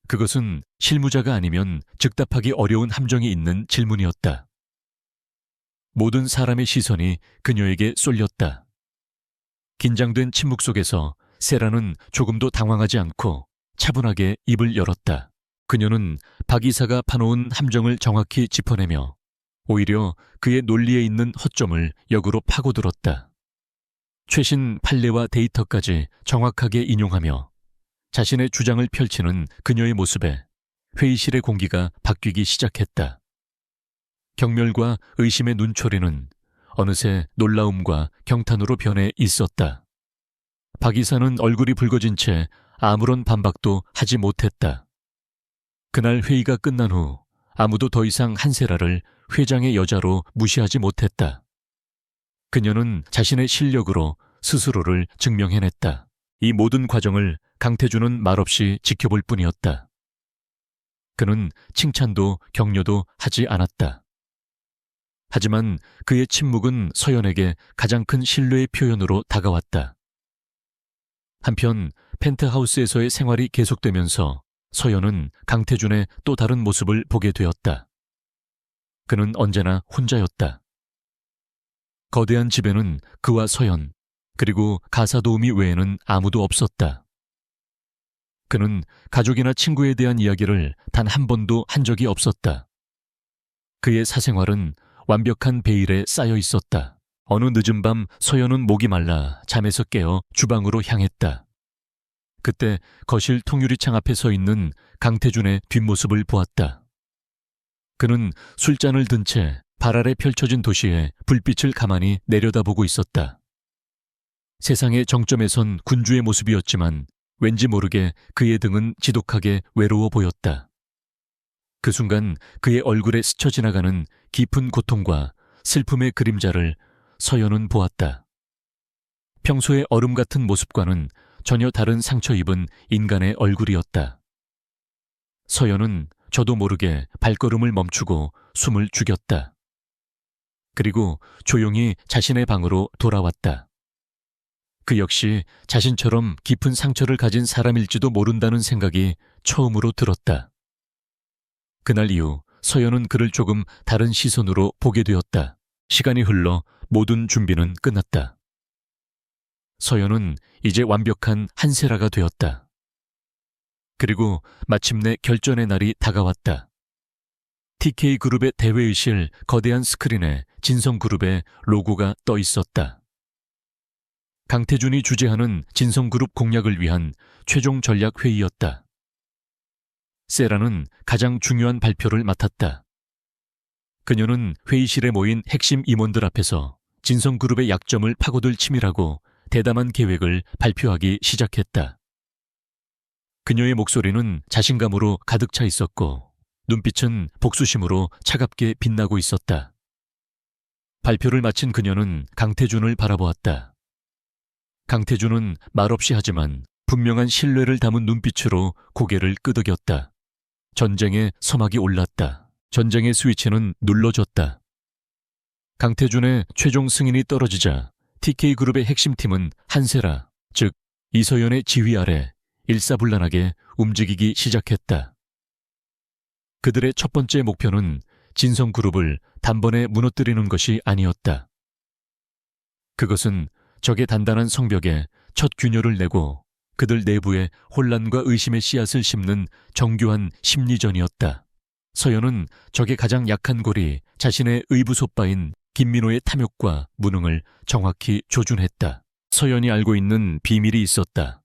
그것은 실무자가 아니면 즉답하기 어려운 함정이 있는 질문이었다. 모든 사람의 시선이 그녀에게 쏠렸다. 긴장된 침묵 속에서 세라는 조금도 당황하지 않고 차분하게 입을 열었다. 그녀는 박 이사가 파놓은 함정을 정확히 짚어내며 오히려 그의 논리에 있는 허점을 역으로 파고들었다. 최신 판례와 데이터까지 정확하게 인용하며 자신의 주장을 펼치는 그녀의 모습에 회의실의 공기가 바뀌기 시작했다. 경멸과 의심의 눈초리는 어느새 놀라움과 경탄으로 변해 있었다. 박 이사는 얼굴이 붉어진 채 아무런 반박도 하지 못했다. 그날 회의가 끝난 후 아무도 더 이상 한세라를 회장의 여자로 무시하지 못했다. 그녀는 자신의 실력으로 스스로를 증명해냈다. 이 모든 과정을 강태준은 말없이 지켜볼 뿐이었다. 그는 칭찬도 격려도 하지 않았다. 하지만 그의 침묵은 서연에게 가장 큰 신뢰의 표현으로 다가왔다. 한편 펜트하우스에서의 생활이 계속되면서 서연은 강태준의 또 다른 모습을 보게 되었다. 그는 언제나 혼자였다. 거대한 집에는 그와 서연, 그리고 가사 도우미 외에는 아무도 없었다. 그는 가족이나 친구에 대한 이야기를 단 한 번도 한 적이 없었다. 그의 사생활은 완벽한 베일에 쌓여 있었다. 어느 늦은 밤 서연은 목이 말라 잠에서 깨어 주방으로 향했다. 그때 거실 통유리창 앞에 서 있는 강태준의 뒷모습을 보았다. 그는 술잔을 든 채 발 아래 펼쳐진 도시에 불빛을 가만히 내려다보고 있었다. 세상의 정점에 선 군주의 모습이었지만 왠지 모르게 그의 등은 지독하게 외로워 보였다. 그 순간 그의 얼굴에 스쳐 지나가는 깊은 고통과 슬픔의 그림자를 서연은 보았다. 평소의 얼음 같은 모습과는 전혀 다른 상처 입은 인간의 얼굴이었다. 서연은 저도 모르게 발걸음을 멈추고 숨을 죽였다. 그리고 조용히 자신의 방으로 돌아왔다. 그 역시 자신처럼 깊은 상처를 가진 사람일지도 모른다는 생각이 처음으로 들었다. 그날 이후 서연은 그를 조금 다른 시선으로 보게 되었다. 시간이 흘러 모든 준비는 끝났다. 서연은 이제 완벽한 한세라가 되었다. 그리고 마침내 결전의 날이 다가왔다. TK그룹의 대회의실 거대한 스크린에 진성그룹의 로고가 떠 있었다. 강태준이 주재하는 진성그룹 공략을 위한 최종 전략 회의였다. 세라는 가장 중요한 발표를 맡았다. 그녀는 회의실에 모인 핵심 임원들 앞에서 진성그룹의 약점을 파고들 치밀하고 대담한 계획을 발표하기 시작했다. 그녀의 목소리는 자신감으로 가득 차 있었고 눈빛은 복수심으로 차갑게 빛나고 있었다. 발표를 마친 그녀는 강태준을 바라보았다. 강태준은 말없이 하지만 분명한 신뢰를 담은 눈빛으로 고개를 끄덕였다. 전쟁의 서막이 올랐다. 전쟁의 스위치는 눌러졌다. 강태준의 최종 승인이 떨어지자 TK그룹의 핵심팀은 한세라, 즉 이서연의 지휘 아래 일사불란하게 움직이기 시작했다. 그들의 첫 번째 목표는 진성그룹을 단번에 무너뜨리는 것이 아니었다. 그것은 적의 단단한 성벽에 첫 균열을 내고 그들 내부에 혼란과 의심의 씨앗을 심는 정교한 심리전이었다. 서연은 적의 가장 약한 골이 자신의 의부소빠인 김민호의 탐욕과 무능을 정확히 조준했다. 서연이 알고 있는 비밀이 있었다.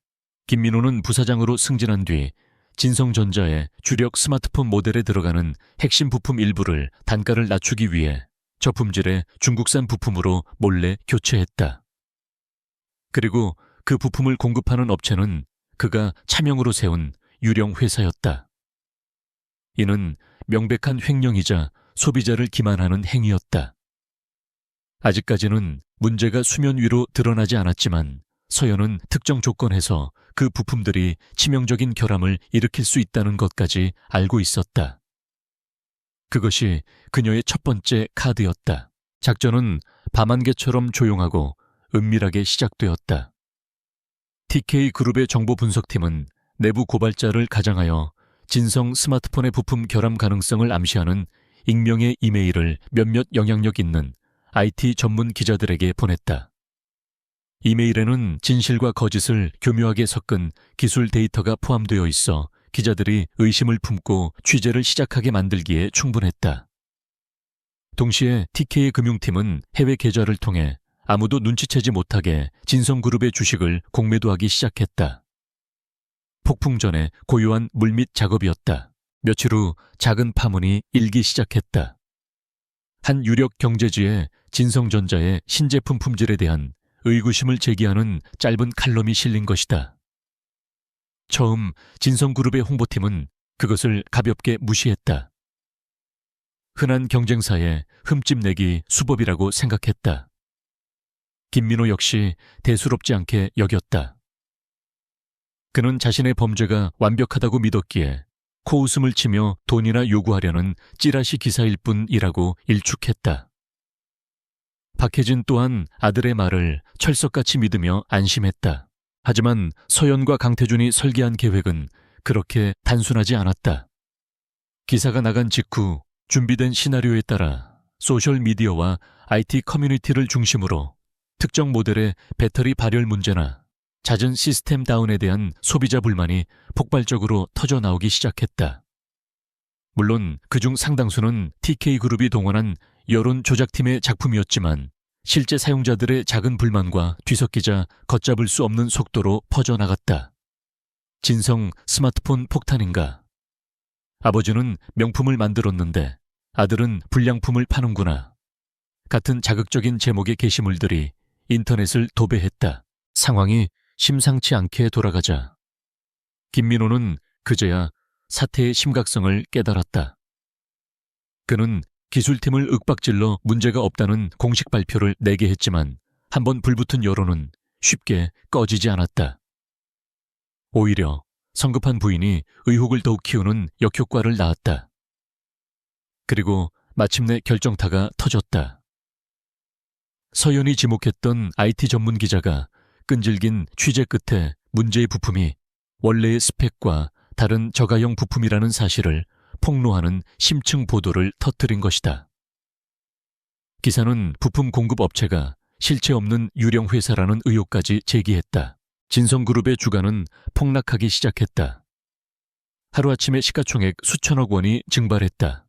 김민호는 부사장으로 승진한 뒤 진성전자의 주력 스마트폰 모델에 들어가는 핵심 부품 일부를 단가를 낮추기 위해 저품질의 중국산 부품으로 몰래 교체했다. 그리고 그 부품을 공급하는 업체는 그가 차명으로 세운 유령 회사였다. 이는 명백한 횡령이자 소비자를 기만하는 행위였다. 아직까지는 문제가 수면 위로 드러나지 않았지만 서연은 특정 조건에서 그 부품들이 치명적인 결함을 일으킬 수 있다는 것까지 알고 있었다. 그것이 그녀의 첫 번째 카드였다. 작전은 밤안개처럼 조용하고 은밀하게 시작되었다. TK그룹의 정보 분석팀은 내부 고발자를 가장하여 진성 스마트폰의 부품 결함 가능성을 암시하는 익명의 이메일을 몇몇 영향력 있는 IT 전문 기자들에게 보냈다. 이메일에는 진실과 거짓을 교묘하게 섞은 기술 데이터가 포함되어 있어 기자들이 의심을 품고 취재를 시작하게 만들기에 충분했다. 동시에 TK 금융팀은 해외 계좌를 통해 아무도 눈치채지 못하게 진성그룹의 주식을 공매도하기 시작했다. 폭풍 전에 고요한 물밑 작업이었다. 며칠 후 작은 파문이 일기 시작했다. 한 유력 경제지에 진성전자의 신제품 품질에 대한 의구심을 제기하는 짧은 칼럼이 실린 것이다. 처음 진성그룹의 홍보팀은 그것을 가볍게 무시했다. 흔한 경쟁사에 흠집 내기 수법이라고 생각했다. 김민호 역시 대수롭지 않게 여겼다. 그는 자신의 범죄가 완벽하다고 믿었기에 코웃음을 치며 돈이나 요구하려는 찌라시 기사일 뿐이라고 일축했다. 박혜진 또한 아들의 말을 철석같이 믿으며 안심했다. 하지만 서연과 강태준이 설계한 계획은 그렇게 단순하지 않았다. 기사가 나간 직후 준비된 시나리오에 따라 소셜미디어와 IT 커뮤니티를 중심으로 특정 모델의 배터리 발열 문제나 잦은 시스템 다운에 대한 소비자 불만이 폭발적으로 터져나오기 시작했다. 물론 그중 상당수는 TK그룹이 동원한 여론 조작팀의 작품이었지만 실제 사용자들의 작은 불만과 뒤섞이자 걷잡을 수 없는 속도로 퍼져나갔다. 진성 스마트폰 폭탄인가? 아버지는 명품을 만들었는데 아들은 불량품을 파는구나. 같은 자극적인 제목의 게시물들이 인터넷을 도배했다. 상황이 심상치 않게 돌아가자 김민호는 그제야 사태의 심각성을 깨달았다. 그는 기술팀을 윽박질러 문제가 없다는 공식 발표를 내게 했지만 한번 불붙은 여론은 쉽게 꺼지지 않았다. 오히려 성급한 부인이 의혹을 더욱 키우는 역효과를 낳았다. 그리고 마침내 결정타가 터졌다. 서연이 지목했던 IT 전문 기자가 끈질긴 취재 끝에 문제의 부품이 원래의 스펙과 다른 저가형 부품이라는 사실을 폭로하는 심층 보도를 터뜨린 것이다. 기사는 부품 공급 업체가 실체 없는 유령 회사라는 의혹까지 제기했다. 진성그룹의 주가는 폭락하기 시작했다. 하루아침에 시가총액 수천억 원이 증발했다.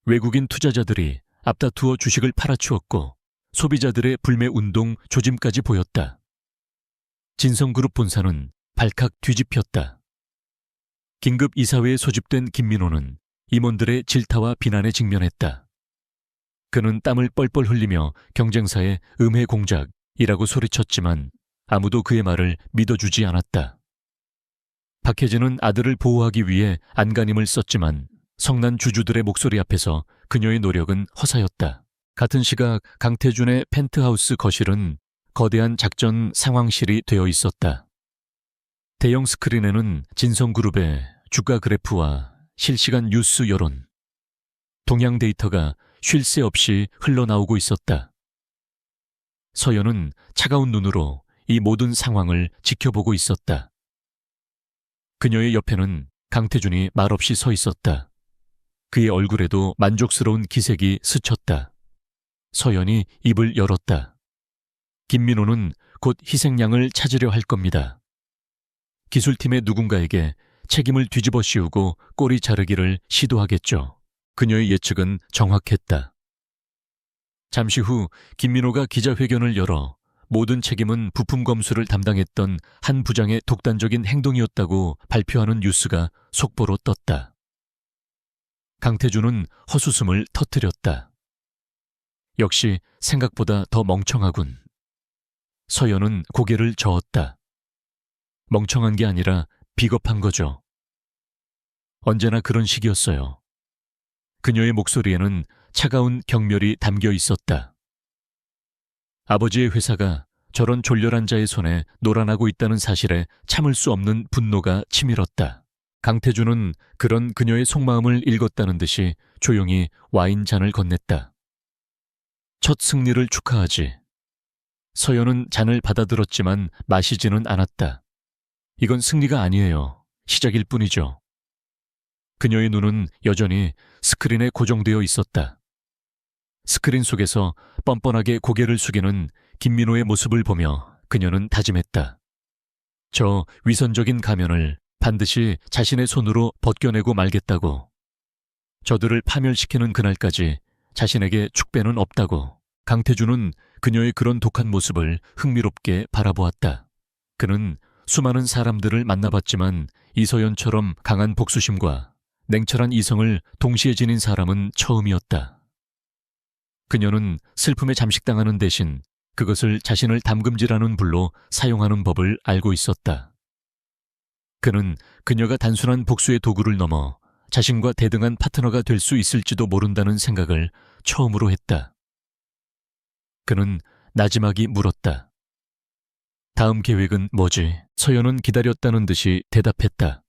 외국인 투자자들이 앞다투어 주식을 팔아치웠고 소비자들의 불매 운동 조짐까지 보였다. 진성그룹 본사는 발칵 뒤집혔다. 긴급 이사회에 소집된 김민호는 임원들의 질타와 비난에 직면했다. 그는 땀을 뻘뻘 흘리며 경쟁사의 음해 공작이라고 소리쳤지만 아무도 그의 말을 믿어주지 않았다. 박혜진은 아들을 보호하기 위해 안간힘을 썼지만 성난 주주들의 목소리 앞에서 그녀의 노력은 허사였다. 같은 시각 강태준의 펜트하우스 거실은 거대한 작전 상황실이 되어 있었다. 대형 스크린에는 진성그룹의 주가 그래프와 실시간 뉴스 여론, 동향 데이터가 쉴 새 없이 흘러나오고 있었다. 서연은 차가운 눈으로 이 모든 상황을 지켜보고 있었다. 그녀의 옆에는 강태준이 말없이 서 있었다. 그의 얼굴에도 만족스러운 기색이 스쳤다. 서연이 입을 열었다. 김민호는 곧 희생양을 찾으려 할 겁니다. 기술팀의 누군가에게 책임을 뒤집어 씌우고 꼬리 자르기를 시도하겠죠. 그녀의 예측은 정확했다. 잠시 후 김민호가 기자회견을 열어 모든 책임은 부품 검수를 담당했던 한 부장의 독단적인 행동이었다고 발표하는 뉴스가 속보로 떴다. 강태준은 헛웃음을 터뜨렸다. 역시 생각보다 더 멍청하군. 서연은 고개를 저었다. 멍청한 게 아니라 비겁한 거죠. 언제나 그런 식이었어요. 그녀의 목소리에는 차가운 경멸이 담겨 있었다. 아버지의 회사가 저런 졸렬한 자의 손에 놀아나고 있다는 사실에 참을 수 없는 분노가 치밀었다. 강태준은 그런 그녀의 속마음을 읽었다는 듯이 조용히 와인 잔을 건넸다. 첫 승리를 축하하지. 서연은 잔을 받아들었지만 마시지는 않았다. 이건 승리가 아니에요. 시작일 뿐이죠. 그녀의 눈은 여전히 스크린에 고정되어 있었다. 스크린 속에서 뻔뻔하게 고개를 숙이는 김민호의 모습을 보며 그녀는 다짐했다. 저 위선적인 가면을 반드시 자신의 손으로 벗겨내고 말겠다고. 저들을 파멸시키는 그날까지 자신에게 축배는 없다고. 강태준은 그녀의 그런 독한 모습을 흥미롭게 바라보았다. 그는 수많은 사람들을 만나봤지만 이서연처럼 강한 복수심과 냉철한 이성을 동시에 지닌 사람은 처음이었다. 그녀는 슬픔에 잠식당하는 대신 그것을 자신을 담금질하는 불로 사용하는 법을 알고 있었다. 그는 그녀가 단순한 복수의 도구를 넘어 자신과 대등한 파트너가 될 수 있을지도 모른다는 생각을 처음으로 했다. 그는 나지막이 물었다. 다음 계획은 뭐지? 서연은 기다렸다는 듯이 대답했다.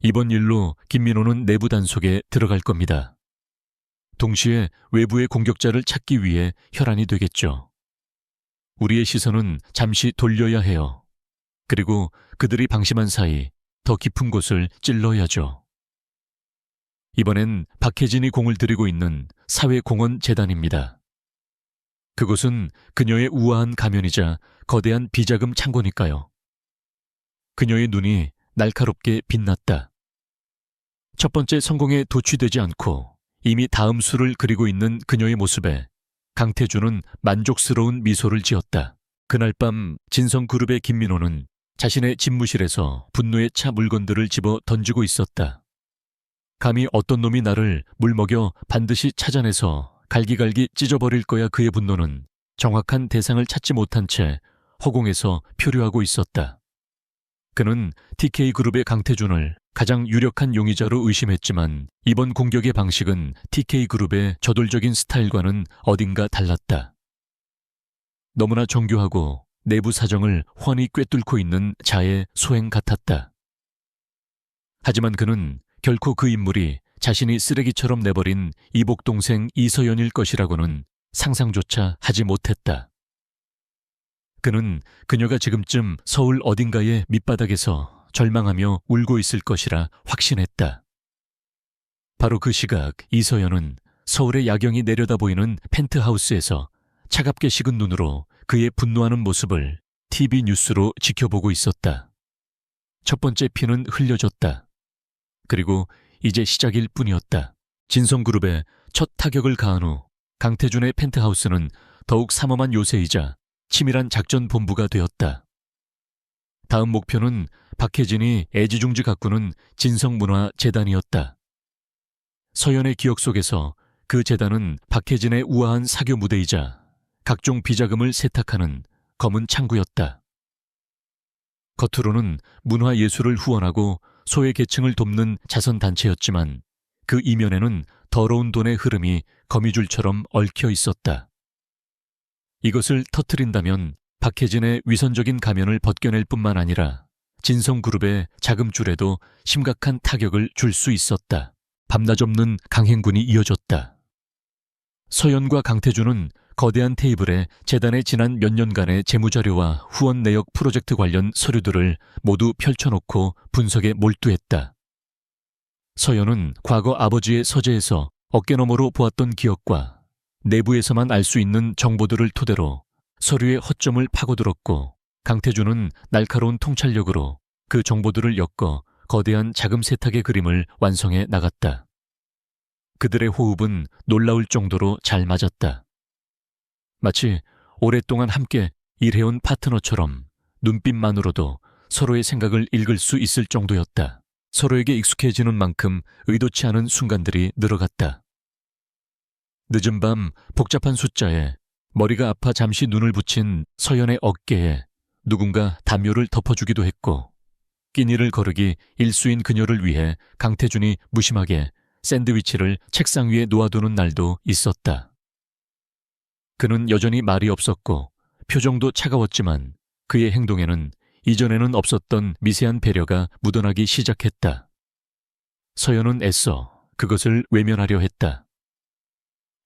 이번 일로 김민호는 내부 단속에 들어갈 겁니다. 동시에 외부의 공격자를 찾기 위해 혈안이 되겠죠. 우리의 시선은 잠시 돌려야 해요. 그리고 그들이 방심한 사이 더 깊은 곳을 찔러야죠. 이번엔 박혜진이 공을 들이고 있는 사회공헌재단입니다. 그곳은 그녀의 우아한 가면이자 거대한 비자금 창고니까요. 그녀의 눈이 날카롭게 빛났다. 첫 번째 성공에 도취되지 않고 이미 다음 수를 그리고 있는 그녀의 모습에 강태준은 만족스러운 미소를 지었다. 그날 밤 진성그룹의 김민호는 자신의 집무실에서 분노에 차 물건들을 집어 던지고 있었다. 감히 어떤 놈이 나를 물먹여 반드시 찾아내서 갈기갈기 찢어버릴 거야. 그의 분노는 정확한 대상을 찾지 못한 채 허공에서 표류하고 있었다. 그는 TK그룹의 강태준을 가장 유력한 용의자로 의심했지만 이번 공격의 방식은 TK그룹의 저돌적인 스타일과는 어딘가 달랐다. 너무나 정교하고 내부 사정을 훤히 꿰뚫고 있는 자의 소행 같았다. 하지만 그는 결코 그 인물이 자신이 쓰레기처럼 내버린 이복 동생 이서연일 것이라고는 상상조차 하지 못했다. 그는 그녀가 지금쯤 서울 어딘가의 밑바닥에서 절망하며 울고 있을 것이라 확신했다. 바로 그 시각 이서연은 서울의 야경이 내려다 보이는 펜트하우스에서 차갑게 식은 눈으로 그의 분노하는 모습을 TV 뉴스로 지켜보고 있었다. 첫 번째 피는 흘려졌다. 그리고 이제 시작일 뿐이었다. 진성그룹에 첫 타격을 가한 후 강태준의 펜트하우스는 더욱 삼엄한 요새이자 치밀한 작전 본부가 되었다. 다음 목표는 박혜진이 애지중지 가꾸는 진성문화재단이었다. 서연의 기억 속에서 그 재단은 박혜진의 우아한 사교 무대이자 각종 비자금을 세탁하는 검은 창구였다. 겉으로는 문화예술을 후원하고 소외계층을 돕는 자선단체였지만 그 이면에는 더러운 돈의 흐름이 거미줄처럼 얽혀 있었다. 이것을 터뜨린다면 박혜진의 위선적인 가면을 벗겨낼 뿐만 아니라 진성그룹의 자금줄에도 심각한 타격을 줄 수 있었다. 밤낮 없는 강행군이 이어졌다. 서연과 강태준은 거대한 테이블에 재단의 지난 몇 년간의 재무자료와 후원 내역 프로젝트 관련 서류들을 모두 펼쳐놓고 분석에 몰두했다. 서연은 과거 아버지의 서재에서 어깨너머로 보았던 기억과 내부에서만 알 수 있는 정보들을 토대로 서류의 허점을 파고들었고 강태준은 날카로운 통찰력으로 그 정보들을 엮어 거대한 자금 세탁의 그림을 완성해 나갔다. 그들의 호흡은 놀라울 정도로 잘 맞았다. 마치 오랫동안 함께 일해온 파트너처럼 눈빛만으로도 서로의 생각을 읽을 수 있을 정도였다. 서로에게 익숙해지는 만큼 의도치 않은 순간들이 늘어갔다. 늦은 밤 복잡한 숫자에 머리가 아파 잠시 눈을 붙인 서연의 어깨에 누군가 담요를 덮어주기도 했고 끼니를 거르기 일수인 그녀를 위해 강태준이 무심하게 샌드위치를 책상 위에 놓아두는 날도 있었다. 그는 여전히 말이 없었고 표정도 차가웠지만 그의 행동에는 이전에는 없었던 미세한 배려가 묻어나기 시작했다. 서연은 애써 그것을 외면하려 했다.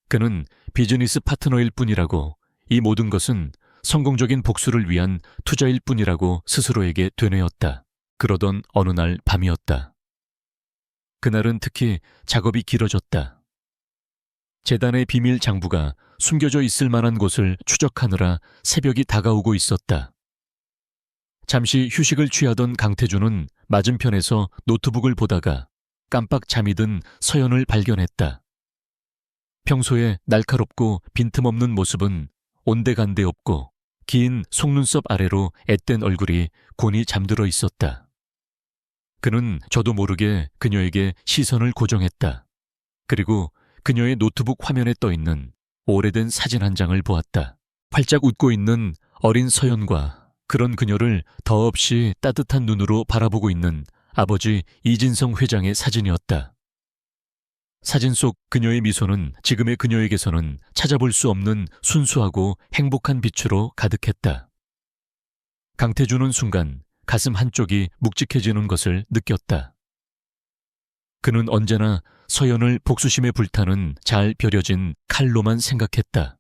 그는 비즈니스 파트너일 뿐이라고, 이 모든 것은 성공적인 복수를 위한 투자일 뿐이라고 스스로에게 되뇌었다. 그러던 어느 날 밤이었다. 그날은 특히 작업이 길어졌다. 재단의 비밀 장부가 숨겨져 있을 만한 곳을 추적하느라 새벽이 다가오고 있었다. 잠시 휴식을 취하던 강태준은 맞은편에서 노트북을 보다가 깜빡 잠이 든 서연을 발견했다. 평소에 날카롭고 빈틈없는 모습은 온데간데 없고 긴 속눈썹 아래로 앳된 얼굴이 곤히 잠들어 있었다. 그는 저도 모르게 그녀에게 시선을 고정했다. 그리고 그녀의 노트북 화면에 떠있는 오래된 사진 한 장을 보았다. 활짝 웃고 있는 어린 서연과 그런 그녀를 더없이 따뜻한 눈으로 바라보고 있는 아버지 이진성 회장의 사진이었다. 사진 속 그녀의 미소는 지금의 그녀에게서는 찾아볼 수 없는 순수하고 행복한 빛으로 가득했다. 강태준은 순간 가슴 한쪽이 묵직해지는 것을 느꼈다. 그는 언제나 서연을 복수심에 불타는 잘 벼려진 칼로만 생각했다.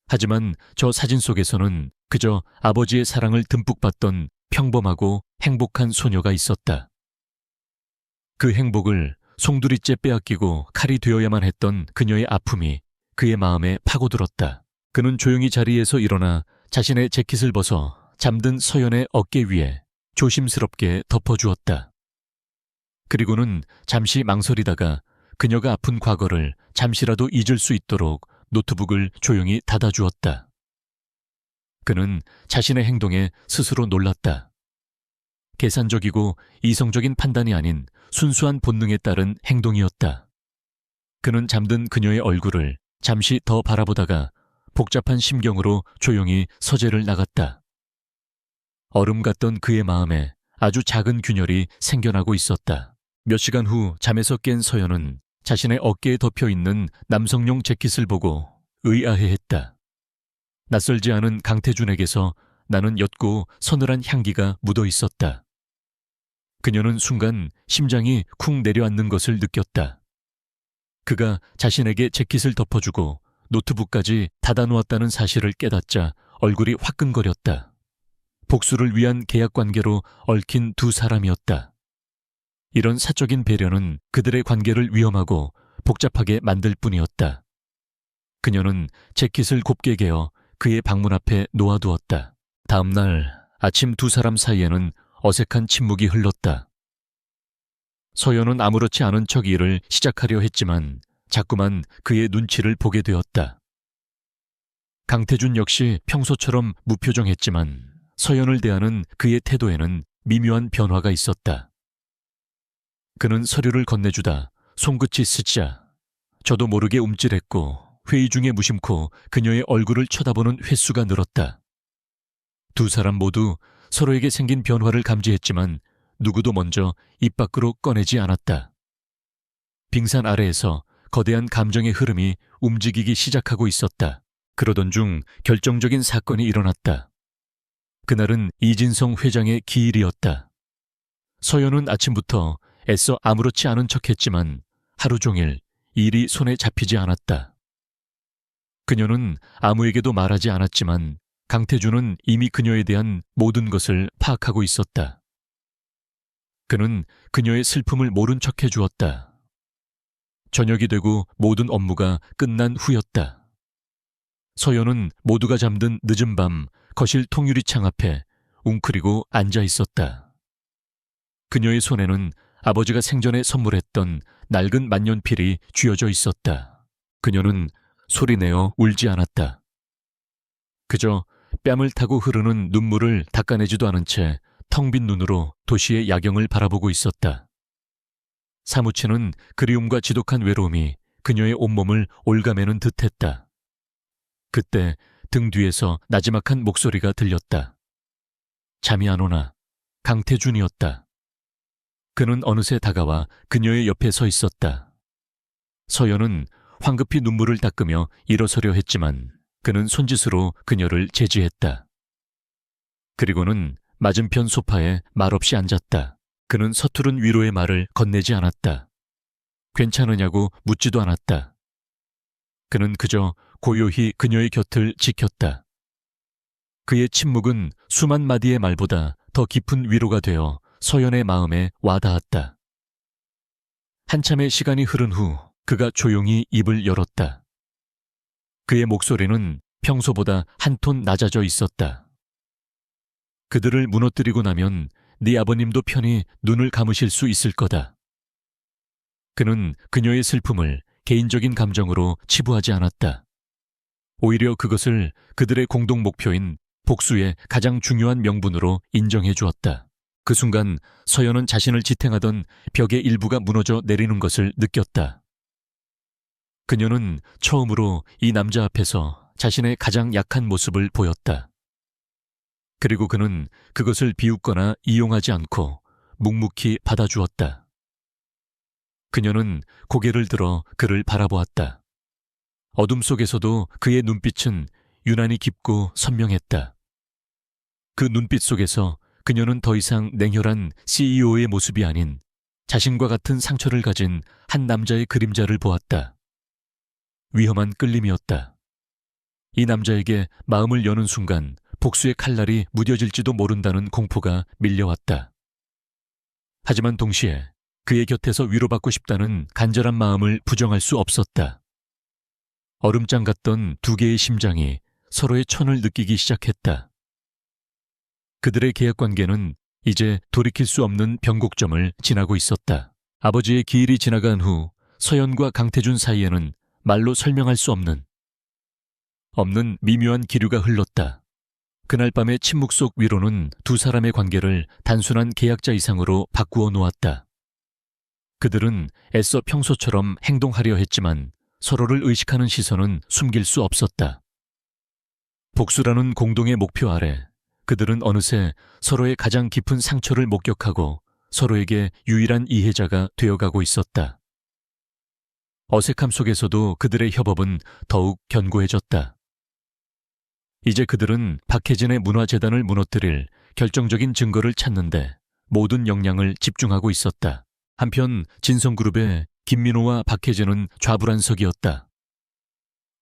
하지만 저 사진 속에서는 그저 아버지의 사랑을 듬뿍 받던 평범하고 행복한 소녀가 있었다. 그 행복을 송두리째 빼앗기고 칼이 되어야만 했던 그녀의 아픔이 그의 마음에 파고들었다. 그는 조용히 자리에서 일어나 자신의 재킷을 벗어 잠든 서연의 어깨 위에 조심스럽게 덮어주었다. 그리고는 잠시 망설이다가 그녀가 아픈 과거를 잠시라도 잊을 수 있도록 노트북을 조용히 닫아주었다. 그는 자신의 행동에 스스로 놀랐다. 계산적이고 이성적인 판단이 아닌 순수한 본능에 따른 행동이었다. 그는 잠든 그녀의 얼굴을 잠시 더 바라보다가 복잡한 심경으로 조용히 서재를 나갔다. 얼음 같던 그의 마음에 아주 작은 균열이 생겨나고 있었다. 몇 시간 후 잠에서 깬 서연은 자신의 어깨에 덮여있는 남성용 재킷을 보고 의아해했다. 낯설지 않은 강태준에게서 나는 옅고 서늘한 향기가 묻어 있었다. 그녀는 순간 심장이 쿵 내려앉는 것을 느꼈다. 그가 자신에게 재킷을 덮어주고 노트북까지 닫아놓았다는 사실을 깨닫자 얼굴이 화끈거렸다. 복수를 위한 계약관계로 얽힌 두 사람이었다. 이런 사적인 배려는 그들의 관계를 위험하고 복잡하게 만들 뿐이었다. 그녀는 재킷을 곱게 개어 그의 방문 앞에 놓아두었다. 다음 날 아침 두 사람 사이에는 어색한 침묵이 흘렀다. 서연은 아무렇지 않은 척 일을 시작하려 했지만 자꾸만 그의 눈치를 보게 되었다. 강태준 역시 평소처럼 무표정했지만 서연을 대하는 그의 태도에는 미묘한 변화가 있었다. 그는 서류를 건네주다 손끝이 스치자 저도 모르게 움찔했고 회의 중에 무심코 그녀의 얼굴을 쳐다보는 횟수가 늘었다. 두 사람 모두 서로에게 생긴 변화를 감지했지만 누구도 먼저 입 밖으로 꺼내지 않았다. 빙산 아래에서 거대한 감정의 흐름이 움직이기 시작하고 있었다. 그러던 중 결정적인 사건이 일어났다. 그날은 이진성 회장의 기일이었다. 서연은 아침부터 애써 아무렇지 않은 척했지만 하루 종일 일이 손에 잡히지 않았다. 그녀는 아무에게도 말하지 않았지만 강태준은 이미 그녀에 대한 모든 것을 파악하고 있었다. 그는 그녀의 슬픔을 모른 척해 주었다. 저녁이 되고 모든 업무가 끝난 후였다. 서연은 모두가 잠든 늦은 밤 거실 통유리창 앞에 웅크리고 앉아 있었다. 그녀의 손에는 아버지가 생전에 선물했던 낡은 만년필이 쥐어져 있었다. 그녀는 소리내어 울지 않았다. 그저 뺨을 타고 흐르는 눈물을 닦아내지도 않은 채 텅 빈 눈으로 도시의 야경을 바라보고 있었다. 사무치는 그리움과 지독한 외로움이 그녀의 온몸을 올가매는 듯했다. 그때 등 뒤에서 나지막한 목소리가 들렸다. 잠이 안 오나? 강태준이었다. 그는 어느새 다가와 그녀의 옆에 서 있었다. 서연은 황급히 눈물을 닦으며 일어서려 했지만 그는 손짓으로 그녀를 제지했다. 그리고는 맞은편 소파에 말없이 앉았다. 그는 서투른 위로의 말을 건네지 않았다. 괜찮으냐고 묻지도 않았다. 그는 그저 고요히 그녀의 곁을 지켰다. 그의 침묵은 수만 마디의 말보다 더 깊은 위로가 되어 서연의 마음에 와닿았다. 한참의 시간이 흐른 후 그가 조용히 입을 열었다. 그의 목소리는 평소보다 한 톤 낮아져 있었다. 그들을 무너뜨리고 나면 네 아버님도 편히 눈을 감으실 수 있을 거다. 그는 그녀의 슬픔을 개인적인 감정으로 치부하지 않았다. 오히려 그것을 그들의 공동 목표인 복수의 가장 중요한 명분으로 인정해 주었다. 그 순간 서연은 자신을 지탱하던 벽의 일부가 무너져 내리는 것을 느꼈다. 그녀는 처음으로 이 남자 앞에서 자신의 가장 약한 모습을 보였다. 그리고 그는 그것을 비웃거나 이용하지 않고 묵묵히 받아주었다. 그녀는 고개를 들어 그를 바라보았다. 어둠 속에서도 그의 눈빛은 유난히 깊고 선명했다. 그 눈빛 속에서 그녀는 더 이상 냉혈한 CEO의 모습이 아닌 자신과 같은 상처를 가진 한 남자의 그림자를 보았다. 위험한 끌림이었다. 이 남자에게 마음을 여는 순간 복수의 칼날이 무뎌질지도 모른다는 공포가 밀려왔다. 하지만 동시에 그의 곁에서 위로받고 싶다는 간절한 마음을 부정할 수 없었다. 얼음장 같던 두 개의 심장이 서로의 천을 느끼기 시작했다. 그들의 계약관계는 이제 돌이킬 수 없는 변곡점을 지나고 있었다. 아버지의 기일이 지나간 후 서연과 강태준 사이에는 말로 설명할 수 없는 미묘한 기류가 흘렀다. 그날 밤의 침묵 속 위로는 두 사람의 관계를 단순한 계약자 이상으로 바꾸어 놓았다. 그들은 애써 평소처럼 행동하려 했지만 서로를 의식하는 시선은 숨길 수 없었다. 복수라는 공동의 목표 아래 그들은 어느새 서로의 가장 깊은 상처를 목격하고 서로에게 유일한 이해자가 되어가고 있었다. 어색함 속에서도 그들의 협업은 더욱 견고해졌다. 이제 그들은 박혜진의 문화재단을 무너뜨릴 결정적인 증거를 찾는데 모든 역량을 집중하고 있었다. 한편 진성그룹의 김민호와 박혜진은 좌불안석이었다.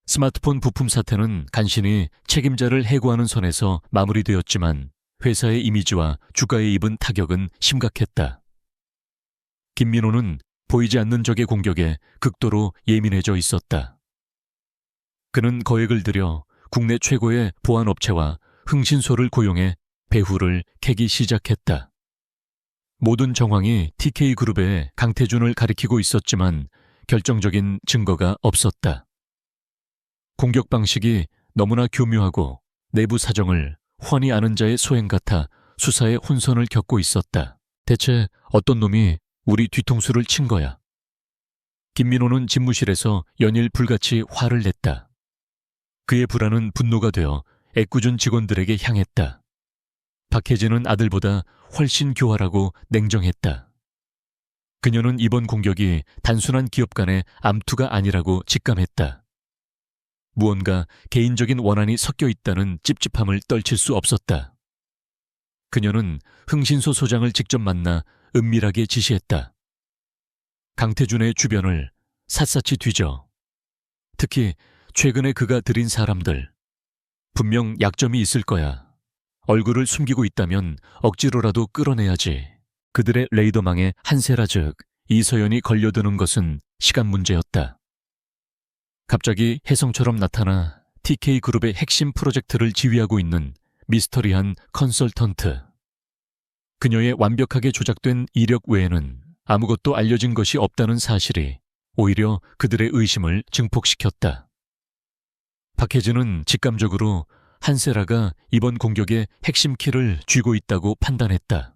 스마트폰 부품 사태는 간신히 책임자를 해고하는 선에서 마무리되었지만 회사의 이미지와 주가에 입은 타격은 심각했다. 김민호는 보이지 않는 적의 공격에 극도로 예민해져 있었다. 그는 거액을 들여 국내 최고의 보안업체와 흥신소를 고용해 배후를 캐기 시작했다. 모든 정황이 TK그룹의 강태준을 가리키고 있었지만 결정적인 증거가 없었다. 공격 방식이 너무나 교묘하고 내부 사정을 훤히 아는 자의 소행 같아 수사에 혼선을 겪고 있었다. 대체 어떤 놈이 우리 뒤통수를 친 거야? 김민호는 집무실에서 연일 불같이 화를 냈다. 그의 불안은 분노가 되어 애꿎은 직원들에게 향했다. 박혜진은 아들보다 훨씬 교활하고 냉정했다. 그녀는 이번 공격이 단순한 기업 간의 암투가 아니라고 직감했다. 무언가 개인적인 원한이 섞여 있다는 찝찝함을 떨칠 수 없었다. 그녀는 흥신소 소장을 직접 만나 은밀하게 지시했다. 강태준의 주변을 샅샅이 뒤져. 특히 최근에 그가 들인 사람들. 분명 약점이 있을 거야. 얼굴을 숨기고 있다면 억지로라도 끌어내야지. 그들의 레이더망에 한세라 즉 이서연이 걸려드는 것은 시간 문제였다. 갑자기 혜성처럼 나타나 TK그룹의 핵심 프로젝트를 지휘하고 있는 미스터리한 컨설턴트. 그녀의 완벽하게 조작된 이력 외에는 아무것도 알려진 것이 없다는 사실이 오히려 그들의 의심을 증폭시켰다. 박혜진은 직감적으로 한세라가 이번 공격의 핵심 키를 쥐고 있다고 판단했다.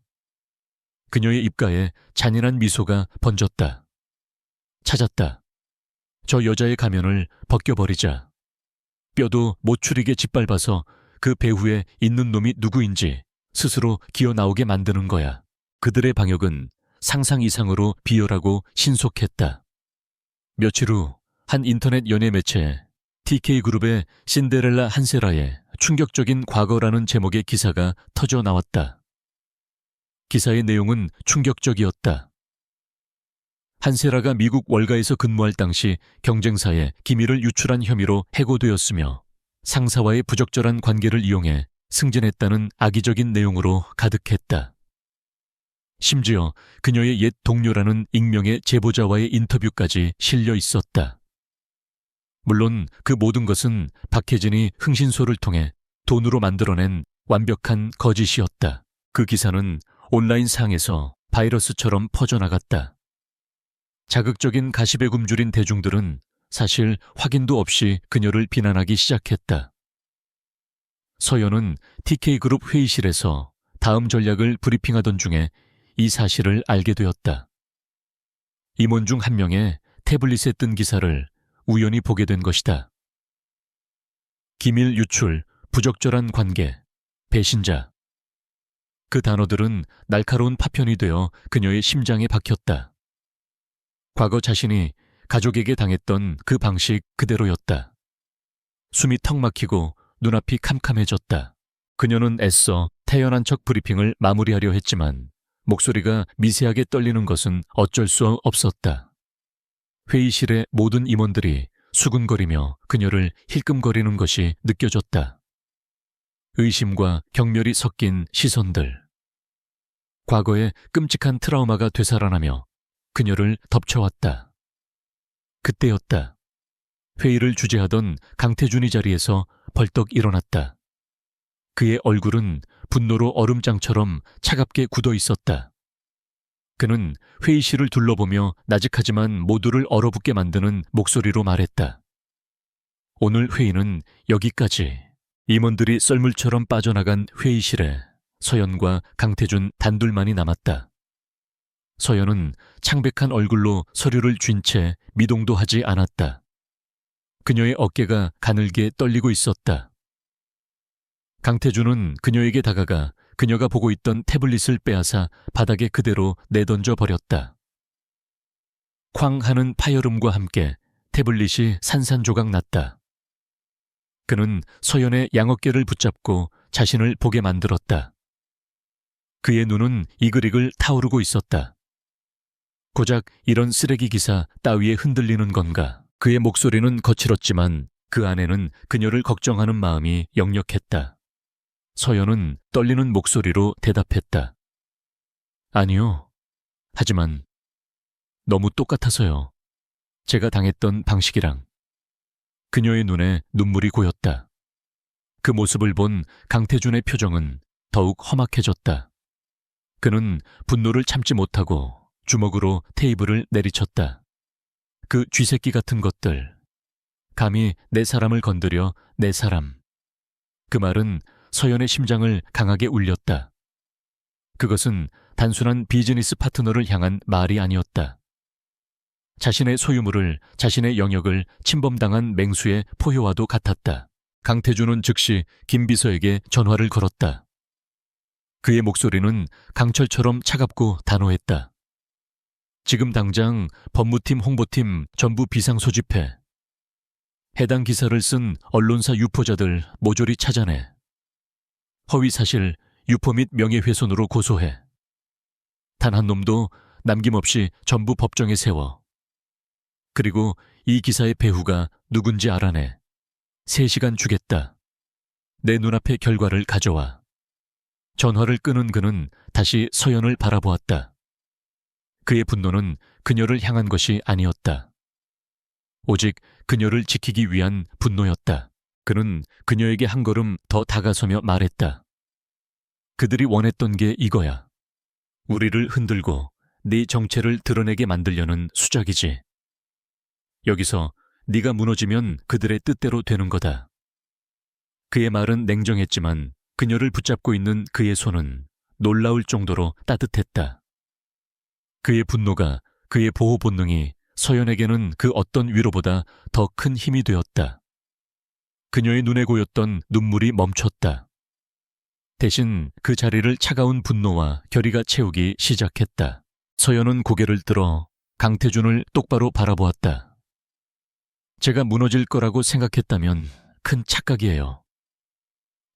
그녀의 입가에 잔인한 미소가 번졌다. 찾았다. 저 여자의 가면을 벗겨버리자. 뼈도 못 추리게 짓밟아서 그 배후에 있는 놈이 누구인지 스스로 기어 나오게 만드는 거야. 그들의 방역은 상상 이상으로 비열하고 신속했다. 며칠 후 한 인터넷 연예 매체에 TK그룹의 신데렐라 한세라의 충격적인 과거라는 제목의 기사가 터져 나왔다. 기사의 내용은 충격적이었다. 한세라가 미국 월가에서 근무할 당시 경쟁사에 기밀을 유출한 혐의로 해고되었으며 상사와의 부적절한 관계를 이용해 승진했다는 악의적인 내용으로 가득했다. 심지어 그녀의 옛 동료라는 익명의 제보자와의 인터뷰까지 실려 있었다. 물론 그 모든 것은 박혜진이 흥신소를 통해 돈으로 만들어낸 완벽한 거짓이었다. 그 기사는 온라인 상에서 바이러스처럼 퍼져나갔다. 자극적인 가십에 굶주린 대중들은 사실 확인도 없이 그녀를 비난하기 시작했다. 서연은 TK그룹 회의실에서 다음 전략을 브리핑하던 중에 이 사실을 알게 되었다. 임원 중 한 명의 태블릿에 뜬 기사를 우연히 보게 된 것이다. 기밀 유출, 부적절한 관계, 배신자. 그 단어들은 날카로운 파편이 되어 그녀의 심장에 박혔다. 과거 자신이 가족에게 당했던 그 방식 그대로였다. 숨이 턱 막히고 눈앞이 캄캄해졌다. 그녀는 애써 태연한 척 브리핑을 마무리하려 했지만 목소리가 미세하게 떨리는 것은 어쩔 수 없었다. 회의실의 모든 임원들이 수군거리며 그녀를 힐끔거리는 것이 느껴졌다. 의심과 경멸이 섞인 시선들. 과거의 끔찍한 트라우마가 되살아나며 그녀를 덮쳐왔다. 그때였다. 회의를 주재하던 강태준이 자리에서 벌떡 일어났다. 그의 얼굴은 분노로 얼음장처럼 차갑게 굳어 있었다. 그는 회의실을 둘러보며 나직하지만 모두를 얼어붙게 만드는 목소리로 말했다. 오늘 회의는 여기까지. 임원들이 썰물처럼 빠져나간 회의실에 서연과 강태준 단둘만이 남았다. 서연은 창백한 얼굴로 서류를 쥔 채 미동도 하지 않았다. 그녀의 어깨가 가늘게 떨리고 있었다. 강태준은 그녀에게 다가가 그녀가 보고 있던 태블릿을 빼앗아 바닥에 그대로 내던져 버렸다. 쾅 하는 파열음과 함께 태블릿이 산산조각 났다. 그는 서연의 양어깨를 붙잡고 자신을 보게 만들었다. 그의 눈은 이글이글 타오르고 있었다. 고작 이런 쓰레기 기사 따위에 흔들리는 건가? 그의 목소리는 거칠었지만 그 안에는 그녀를 걱정하는 마음이 역력했다. 서연은 떨리는 목소리로 대답했다. 아니요. 하지만 너무 똑같아서요. 제가 당했던 방식이랑. 그녀의 눈에 눈물이 고였다. 그 모습을 본 강태준의 표정은 더욱 험악해졌다. 그는 분노를 참지 못하고 주먹으로 테이블을 내리쳤다. 그 쥐새끼 같은 것들. 감히 내 사람을 건드려 내 사람. 그 말은 서연의 심장을 강하게 울렸다. 그것은 단순한 비즈니스 파트너를 향한 말이 아니었다. 자신의 소유물을, 자신의 영역을 침범당한 맹수의 포효와도 같았다. 강태준은 즉시 김 비서에게 전화를 걸었다. 그의 목소리는 강철처럼 차갑고 단호했다. 지금 당장 법무팀, 홍보팀 전부 비상소집해. 해당 기사를 쓴 언론사 유포자들 모조리 찾아내. 허위사실, 유포 및 명예훼손으로 고소해. 단 한 놈도 남김없이 전부 법정에 세워. 그리고 이 기사의 배후가 누군지 알아내. 3시간 주겠다. 내 눈앞의 결과를 가져와. 전화를 끊은 그는 다시 서연을 바라보았다. 그의 분노는 그녀를 향한 것이 아니었다. 오직 그녀를 지키기 위한 분노였다. 그는 그녀에게 한 걸음 더 다가서며 말했다. 그들이 원했던 게 이거야. 우리를 흔들고 네 정체를 드러내게 만들려는 수작이지. 여기서 네가 무너지면 그들의 뜻대로 되는 거다. 그의 말은 냉정했지만 그녀를 붙잡고 있는 그의 손은 놀라울 정도로 따뜻했다. 그의 분노가, 그의 보호 본능이 서연에게는 그 어떤 위로보다 더 큰 힘이 되었다. 그녀의 눈에 고였던 눈물이 멈췄다. 대신 그 자리를 차가운 분노와 결의가 채우기 시작했다. 서연은 고개를 들어 강태준을 똑바로 바라보았다. 제가 무너질 거라고 생각했다면 큰 착각이에요.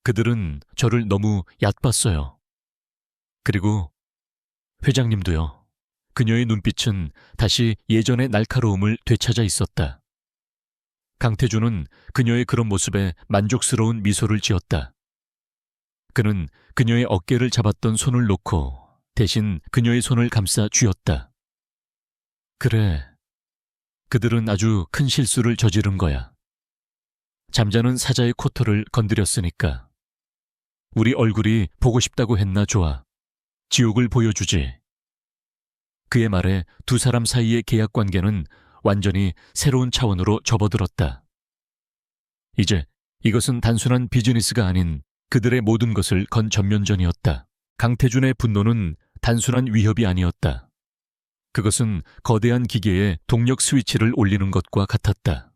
그들은 저를 너무 얕봤어요. 그리고 회장님도요. 그녀의 눈빛은 다시 예전의 날카로움을 되찾아 있었다. 강태준은 그녀의 그런 모습에 만족스러운 미소를 지었다. 그는 그녀의 어깨를 잡았던 손을 놓고 대신 그녀의 손을 감싸 쥐었다. 그래, 그들은 아주 큰 실수를 저지른 거야. 잠자는 사자의 코털을 건드렸으니까. 우리 얼굴이 보고 싶다고 했나 좋아. 지옥을 보여주지. 그의 말에 두 사람 사이의 계약 관계는 완전히 새로운 차원으로 접어들었다. 이제 이것은 단순한 비즈니스가 아닌 그들의 모든 것을 건 전면전이었다. 강태준의 분노는 단순한 위협이 아니었다. 그것은 거대한 기계에 동력 스위치를 올리는 것과 같았다.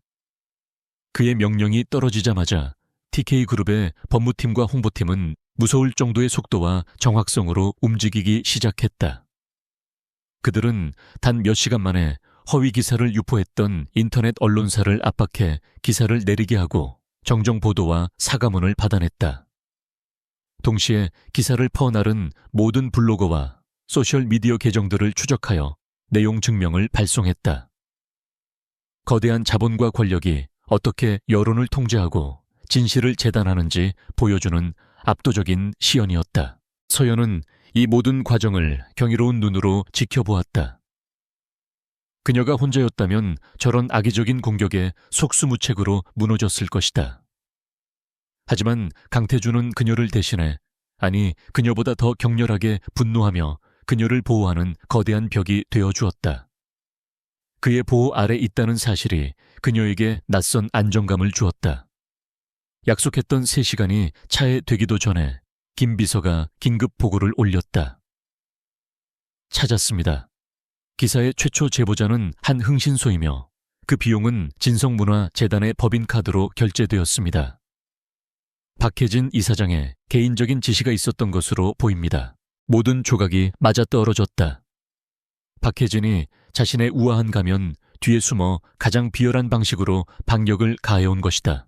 그의 명령이 떨어지자마자 TK그룹의 법무팀과 홍보팀은 무서울 정도의 속도와 정확성으로 움직이기 시작했다. 그들은 단 몇 시간 만에 허위 기사를 유포했던 인터넷 언론사를 압박해 기사를 내리게 하고 정정 보도와 사과문을 받아냈다. 동시에 기사를 퍼나른 모든 블로거와 소셜미디어 계정들을 추적하여 내용 증명을 발송했다. 거대한 자본과 권력이 어떻게 여론을 통제하고 진실을 재단하는지 보여주는 압도적인 시연이었다. 서연은 이 모든 과정을 경이로운 눈으로 지켜보았다. 그녀가 혼자였다면 저런 악의적인 공격에 속수무책으로 무너졌을 것이다. 하지만 강태준은 그녀를 대신해, 아니 그녀보다 더 격렬하게 분노하며 그녀를 보호하는 거대한 벽이 되어주었다. 그의 보호 아래 있다는 사실이 그녀에게 낯선 안정감을 주었다. 약속했던 3시간이 차에 되기도 전에 김 비서가 긴급 보고를 올렸다. 찾았습니다. 기사의 최초 제보자는 한 흥신소이며 그 비용은 진성문화재단의 법인카드로 결제되었습니다. 박혜진 이사장의 개인적인 지시가 있었던 것으로 보입니다. 모든 조각이 맞아떨어졌다. 박혜진이 자신의 우아한 가면 뒤에 숨어 가장 비열한 방식으로 박력을 가해온 것이다.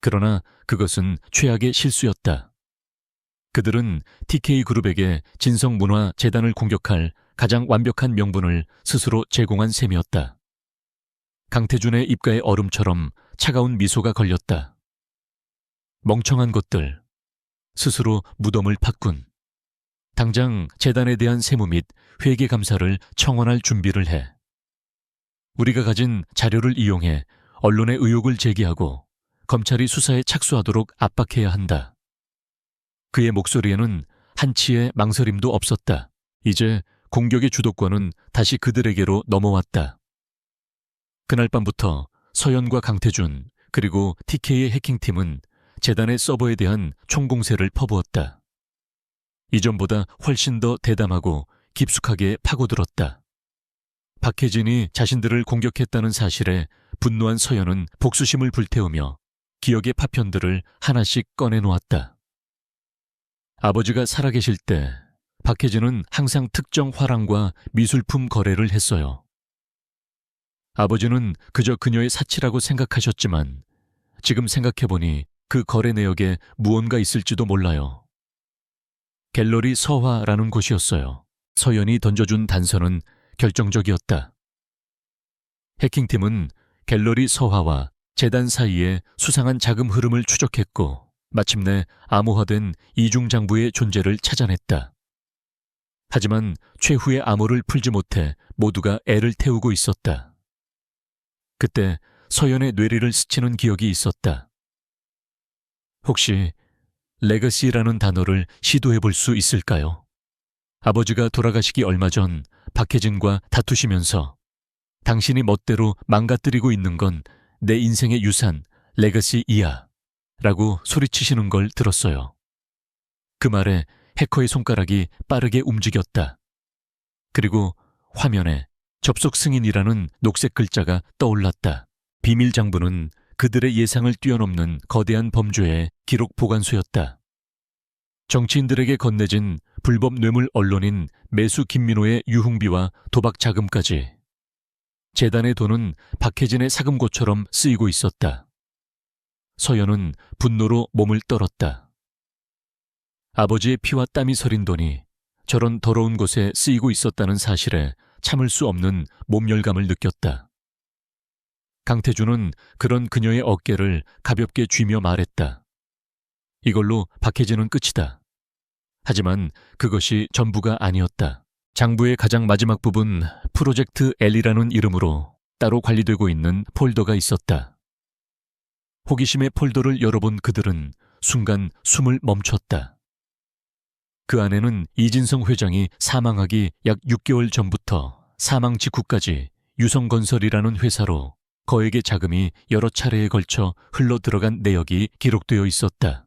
그러나 그것은 최악의 실수였다. 그들은 TK그룹에게 진성문화재단을 공격할 가장 완벽한 명분을 스스로 제공한 셈이었다. 강태준의 입가에 얼음처럼 차가운 미소가 걸렸다. 멍청한 것들, 스스로 무덤을 팠군. 당장 재단에 대한 세무 및 회계 감사를 청원할 준비를 해. 우리가 가진 자료를 이용해 언론의 의혹을 제기하고 검찰이 수사에 착수하도록 압박해야 한다. 그의 목소리에는 한치의 망설임도 없었다. 이제 공격의 주도권은 다시 그들에게로 넘어왔다. 그날 밤부터 서연과 강태준 그리고 TK의 해킹팀은 재단의 서버에 대한 총공세를 퍼부었다. 이전보다 훨씬 더 대담하고 깊숙하게 파고들었다. 박혜진이 자신들을 공격했다는 사실에 분노한 서연은 복수심을 불태우며 기억의 파편들을 하나씩 꺼내놓았다. 아버지가 살아계실 때 박혜진은 항상 특정 화랑과 미술품 거래를 했어요. 아버지는 그저 그녀의 사치라고 생각하셨지만 지금 생각해보니 그 거래 내역에 무언가 있을지도 몰라요. 갤러리 서화라는 곳이었어요. 서연이 던져준 단서는 결정적이었다. 해킹팀은 갤러리 서화와 재단 사이에 수상한 자금 흐름을 추적했고 마침내 암호화된 이중장부의 존재를 찾아냈다. 하지만 최후의 암호를 풀지 못해 모두가 애를 태우고 있었다. 그때 서연의 뇌리를 스치는 기억이 있었다. 혹시 레거시라는 단어를 시도해 볼 수 있을까요? 아버지가 돌아가시기 얼마 전 박혜진과 다투시면서 당신이 멋대로 망가뜨리고 있는 건 내 인생의 유산, 레거시이야 라고 소리치시는 걸 들었어요. 그 말에 해커의 손가락이 빠르게 움직였다. 그리고 화면에 접속 승인이라는 녹색 글자가 떠올랐다. 비밀 장부는 그들의 예상을 뛰어넘는 거대한 범죄의 기록 보관소였다. 정치인들에게 건네진 불법 뇌물 언론인 매수 김민호의 유흥비와 도박 자금까지 재단의 돈은 박혜진의 사금고처럼 쓰이고 있었다. 서연은 분노로 몸을 떨었다. 아버지의 피와 땀이 서린 돈이 저런 더러운 곳에 쓰이고 있었다는 사실에 참을 수 없는 몸열감을 느꼈다. 강태준은 그런 그녀의 어깨를 가볍게 쥐며 말했다. 이걸로 박혜진은 끝이다. 하지만 그것이 전부가 아니었다. 장부의 가장 마지막 부분 프로젝트 L이라는 이름으로 따로 관리되고 있는 폴더가 있었다. 호기심의 폴더를 열어본 그들은 순간 숨을 멈췄다. 그 안에는 이진성 회장이 사망하기 약 6개월 전부터 사망 직후까지 유성건설이라는 회사로 거액의 자금이 여러 차례에 걸쳐 흘러들어간 내역이 기록되어 있었다.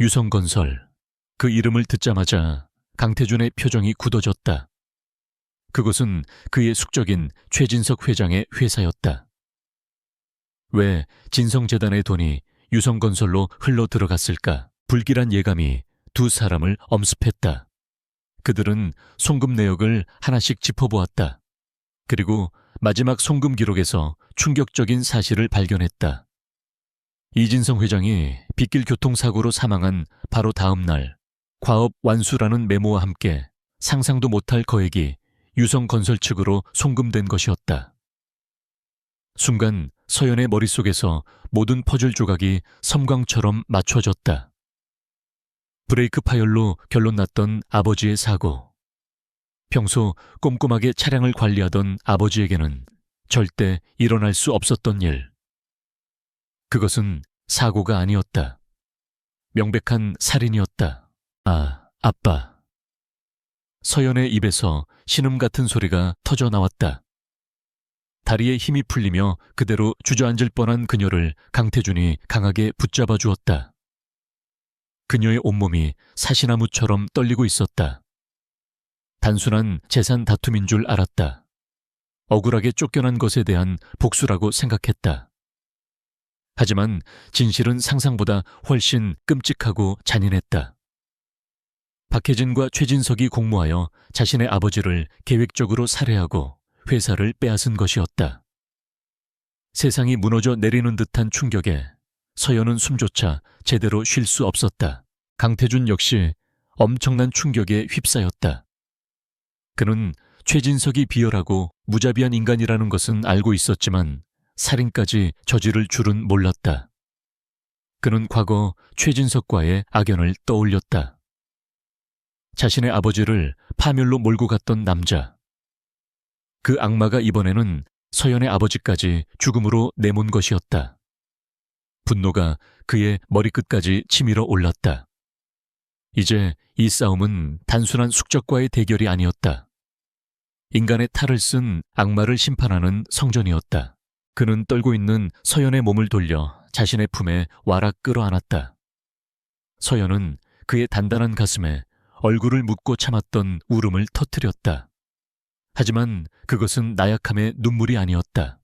유성건설, 그 이름을 듣자마자 강태준의 표정이 굳어졌다. 그곳은 그의 숙적인 최진석 회장의 회사였다. 왜 진성재단의 돈이 유성건설로 흘러들어갔을까? 불길한 예감이 두 사람을 엄습했다. 그들은 송금 내역을 하나씩 짚어보았다. 그리고 마지막 송금 기록에서 충격적인 사실을 발견했다. 이진성 회장이 빗길 교통사고로 사망한 바로 다음 날 과업 완수라는 메모와 함께 상상도 못할 거액이 유성건설 측으로 송금된 것이었다. 순간 서연의 머릿속에서 모든 퍼즐 조각이 섬광처럼 맞춰졌다. 브레이크 파열로 결론났던 아버지의 사고. 평소 꼼꼼하게 차량을 관리하던 아버지에게는 절대 일어날 수 없었던 일. 그것은 사고가 아니었다. 명백한 살인이었다. 아, 아빠. 서연의 입에서 신음 같은 소리가 터져 나왔다. 다리에 힘이 풀리며 그대로 주저앉을 뻔한 그녀를 강태준이 강하게 붙잡아 주었다. 그녀의 온몸이 사시나무처럼 떨리고 있었다. 단순한 재산 다툼인 줄 알았다. 억울하게 쫓겨난 것에 대한 복수라고 생각했다. 하지만 진실은 상상보다 훨씬 끔찍하고 잔인했다. 박혜진과 최진석이 공모하여 자신의 아버지를 계획적으로 살해하고 회사를 빼앗은 것이었다. 세상이 무너져 내리는 듯한 충격에 서연은 숨조차 제대로 쉴 수 없었다. 강태준 역시 엄청난 충격에 휩싸였다. 그는 최진석이 비열하고 무자비한 인간이라는 것은 알고 있었지만 살인까지 저지를 줄은 몰랐다. 그는 과거 최진석과의 악연을 떠올렸다. 자신의 아버지를 파멸로 몰고 갔던 남자. 그 악마가 이번에는 서연의 아버지까지 죽음으로 내몬 것이었다. 분노가 그의 머리끝까지 치밀어 올랐다. 이제 이 싸움은 단순한 숙적과의 대결이 아니었다. 인간의 탈을 쓴 악마를 심판하는 성전이었다. 그는 떨고 있는 서연의 몸을 돌려 자신의 품에 와락 끌어안았다. 서연은 그의 단단한 가슴에 얼굴을 묻고 참았던 울음을 터뜨렸다. 하지만 그것은 나약함의 눈물이 아니었다.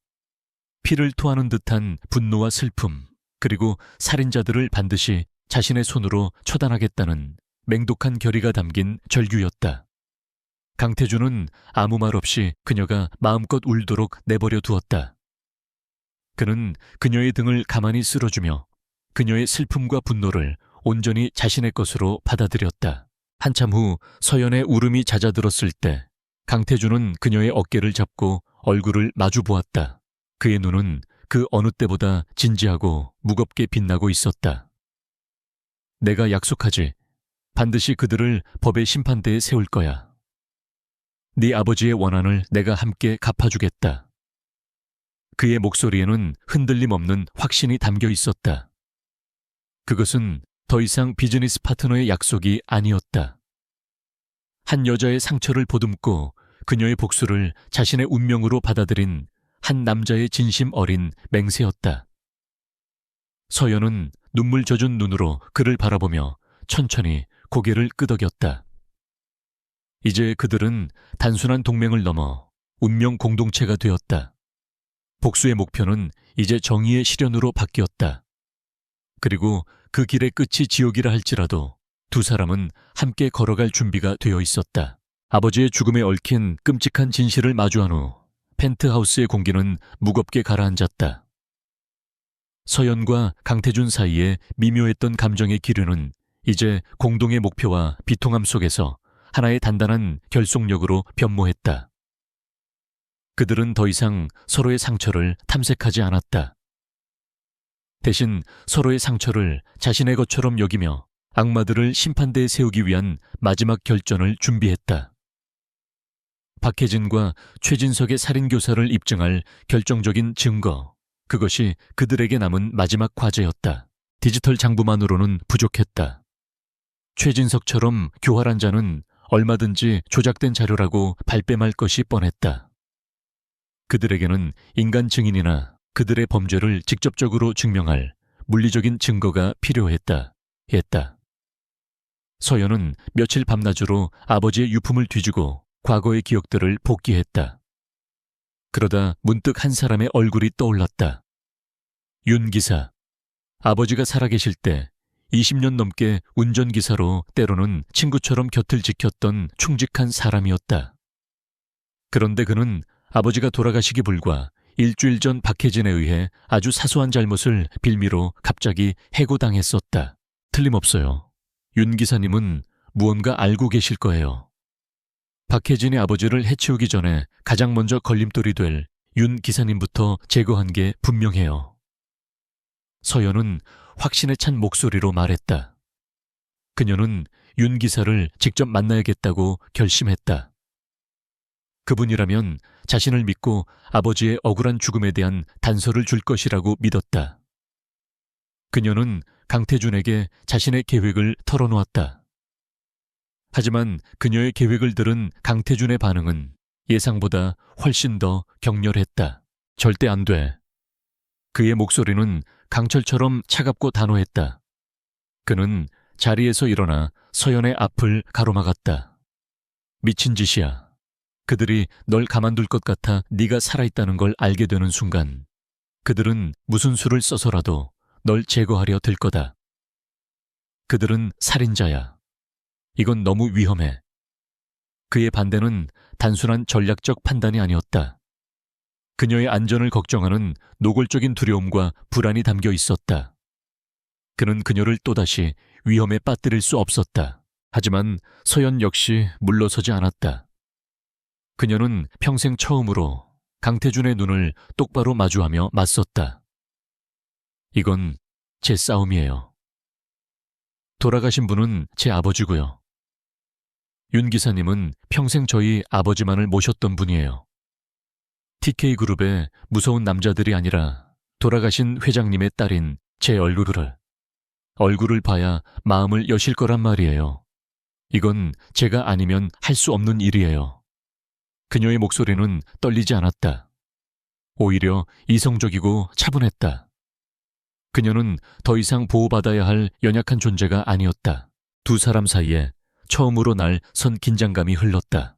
피를 토하는 듯한 분노와 슬픔, 그리고 살인자들을 반드시 자신의 손으로 처단하겠다는 맹독한 결의가 담긴 절규였다. 강태준은 아무 말 없이 그녀가 마음껏 울도록 내버려 두었다. 그는 그녀의 등을 가만히 쓸어주며 그녀의 슬픔과 분노를 온전히 자신의 것으로 받아들였다. 한참 후 서연의 울음이 잦아들었을 때 강태준은 그녀의 어깨를 잡고 얼굴을 마주 보았다. 그의 눈은 그 어느 때보다 진지하고 무겁게 빛나고 있었다. 내가 약속하지. 반드시 그들을 법의 심판대에 세울 거야. 네 아버지의 원한을 내가 함께 갚아주겠다. 그의 목소리에는 흔들림 없는 확신이 담겨 있었다. 그것은 더 이상 비즈니스 파트너의 약속이 아니었다. 한 여자의 상처를 보듬고 그녀의 복수를 자신의 운명으로 받아들인 한 남자의 진심 어린 맹세였다. 서연은 눈물 젖은 눈으로 그를 바라보며 천천히 고개를 끄덕였다. 이제 그들은 단순한 동맹을 넘어 운명 공동체가 되었다. 복수의 목표는 이제 정의의 실현으로 바뀌었다. 그리고 그 길의 끝이 지옥이라 할지라도 두 사람은 함께 걸어갈 준비가 되어 있었다. 아버지의 죽음에 얽힌 끔찍한 진실을 마주한 후 펜트하우스의 공기는 무겁게 가라앉았다. 서연과 강태준 사이에 미묘했던 감정의 기류는 이제 공동의 목표와 비통함 속에서 하나의 단단한 결속력으로 변모했다. 그들은 더 이상 서로의 상처를 탐색하지 않았다. 대신 서로의 상처를 자신의 것처럼 여기며 악마들을 심판대에 세우기 위한 마지막 결전을 준비했다. 박혜진과 최진석의 살인교사를 입증할 결정적인 증거, 그것이 그들에게 남은 마지막 과제였다. 디지털 장부만으로는 부족했다. 최진석처럼 교활한 자는 얼마든지 조작된 자료라고 발뺌할 것이 뻔했다. 그들에게는 인간 증인이나 그들의 범죄를 직접적으로 증명할 물리적인 증거가 필요했다. 서연은 며칠 밤낮으로 아버지의 유품을 뒤지고 과거의 기억들을 복기했다. 그러다 문득 한 사람의 얼굴이 떠올랐다. 윤 기사. 아버지가 살아계실 때 20년 넘게 운전기사로 때로는 친구처럼 곁을 지켰던 충직한 사람이었다. 그런데 그는 아버지가 돌아가시기 불과 일주일 전 박혜진에 의해 아주 사소한 잘못을 빌미로 갑자기 해고당했었다. 틀림없어요. 윤 기사님은 무언가 알고 계실 거예요. 박혜진이 아버지를 해치우기 전에 가장 먼저 걸림돌이 될 윤 기사님부터 제거한 게 분명해요. 서연은 확신에 찬 목소리로 말했다. 그녀는 윤 기사를 직접 만나야겠다고 결심했다. 그분이라면 자신을 믿고 아버지의 억울한 죽음에 대한 단서를 줄 것이라고 믿었다. 그녀는 강태준에게 자신의 계획을 털어놓았다. 하지만 그녀의 계획을 들은 강태준의 반응은 예상보다 훨씬 더 격렬했다. 절대 안 돼. 그의 목소리는 강철처럼 차갑고 단호했다. 그는 자리에서 일어나 서연의 앞을 가로막았다. 미친 짓이야. 그들이 널 가만둘 것 같아 네가 살아있다는 걸 알게 되는 순간 그들은 무슨 수를 써서라도 널 제거하려 들 거다. 그들은 살인자야. 이건 너무 위험해. 그의 반대는 단순한 전략적 판단이 아니었다. 그녀의 안전을 걱정하는 노골적인 두려움과 불안이 담겨 있었다. 그는 그녀를 또다시 위험에 빠뜨릴 수 없었다. 하지만 서연 역시 물러서지 않았다. 그녀는 평생 처음으로 강태준의 눈을 똑바로 마주하며 맞섰다. 이건 제 싸움이에요. 돌아가신 분은 제 아버지고요. 윤 기사님은 평생 저희 아버지만을 모셨던 분이에요. TK그룹의 무서운 남자들이 아니라 돌아가신 회장님의 딸인 제 얼굴을 봐야 마음을 여실 거란 말이에요. 이건 제가 아니면 할 수 없는 일이에요. 그녀의 목소리는 떨리지 않았다. 오히려 이성적이고 차분했다. 그녀는 더 이상 보호받아야 할 연약한 존재가 아니었다. 두 사람 사이에 처음으로 날 선 긴장감이 흘렀다.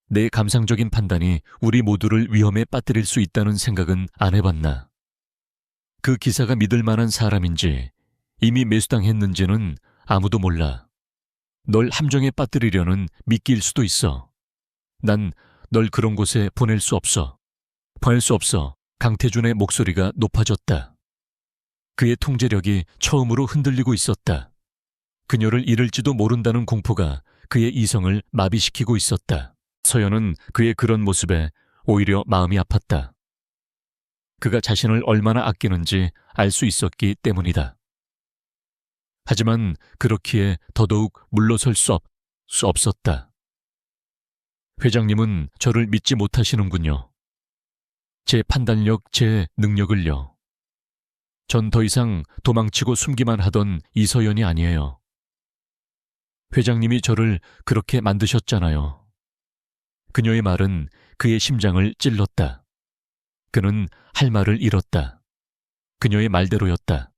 내 감상적인 판단이 우리 모두를 위험에 빠뜨릴 수 있다는 생각은 안 해봤나. 그 기사가 믿을 만한 사람인지 이미 매수당했는지는 아무도 몰라. 널 함정에 빠뜨리려는 미끼일 수도 있어. 난 널 그런 곳에 보낼 수 없어. 강태준의 목소리가 높아졌다. 그의 통제력이 처음으로 흔들리고 있었다. 그녀를 잃을지도 모른다는 공포가 그의 이성을 마비시키고 있었다. 서연은 그의 그런 모습에 오히려 마음이 아팠다. 그가 자신을 얼마나 아끼는지 알 수 있었기 때문이다. 하지만 그렇기에 더더욱 물러설 수 없었다. 회장님은 저를 믿지 못하시는군요. 제 판단력, 제 능력을요. 전 더 이상 도망치고 숨기만 하던 이서연이 아니에요. 회장님이 저를 그렇게 만드셨잖아요. 그녀의 말은 그의 심장을 찔렀다. 그는 할 말을 잃었다. 그녀의 말대로였다.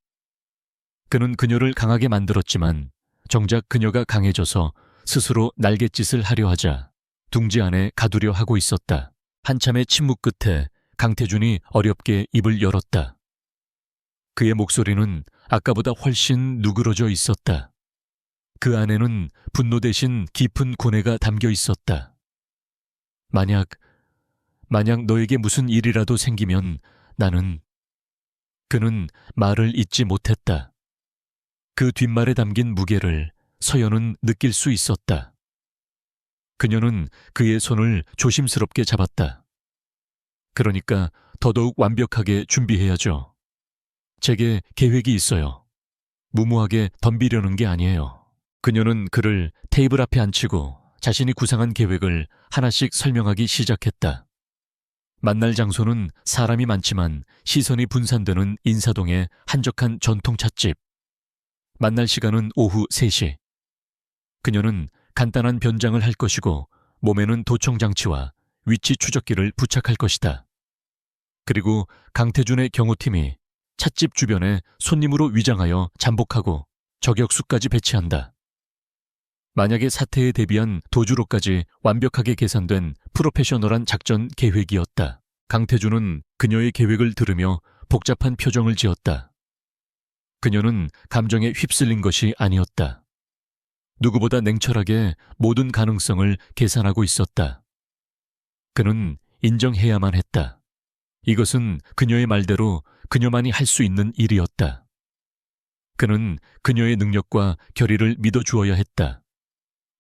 그는 그녀를 강하게 만들었지만 정작 그녀가 강해져서 스스로 날갯짓을 하려 하자 둥지 안에 가두려 하고 있었다. 한참의 침묵 끝에 강태준이 어렵게 입을 열었다. 그의 목소리는 아까보다 훨씬 누그러져 있었다. 그 안에는 분노 대신 깊은 고뇌가 담겨 있었다. 만약 만약 너에게 무슨 일이라도 생기면 나는... 그는 말을 잇지 못했다. 그 뒷말에 담긴 무게를 서연은 느낄 수 있었다. 그녀는 그의 손을 조심스럽게 잡았다. 그러니까 더더욱 완벽하게 준비해야죠. 제게 계획이 있어요. 무모하게 덤비려는 게 아니에요. 그녀는 그를 테이블 앞에 앉히고 자신이 구상한 계획을 하나씩 설명하기 시작했다. 만날 장소는 사람이 많지만 시선이 분산되는 인사동의 한적한 전통 찻집. 만날 시간은 오후 3시. 그녀는 간단한 변장을 할 것이고 몸에는 도청장치와 위치 추적기를 부착할 것이다. 그리고 강태준의 경호팀이 찻집 주변에 손님으로 위장하여 잠복하고 저격수까지 배치한다. 만약에 사태에 대비한 도주로까지 완벽하게 계산된 프로페셔널한 작전 계획이었다. 강태준은 그녀의 계획을 들으며 복잡한 표정을 지었다. 그녀는 감정에 휩쓸린 것이 아니었다. 누구보다 냉철하게 모든 가능성을 계산하고 있었다. 그는 인정해야만 했다. 이것은 그녀의 말대로 그녀만이 할 수 있는 일이었다. 그는 그녀의 능력과 결의를 믿어주어야 했다.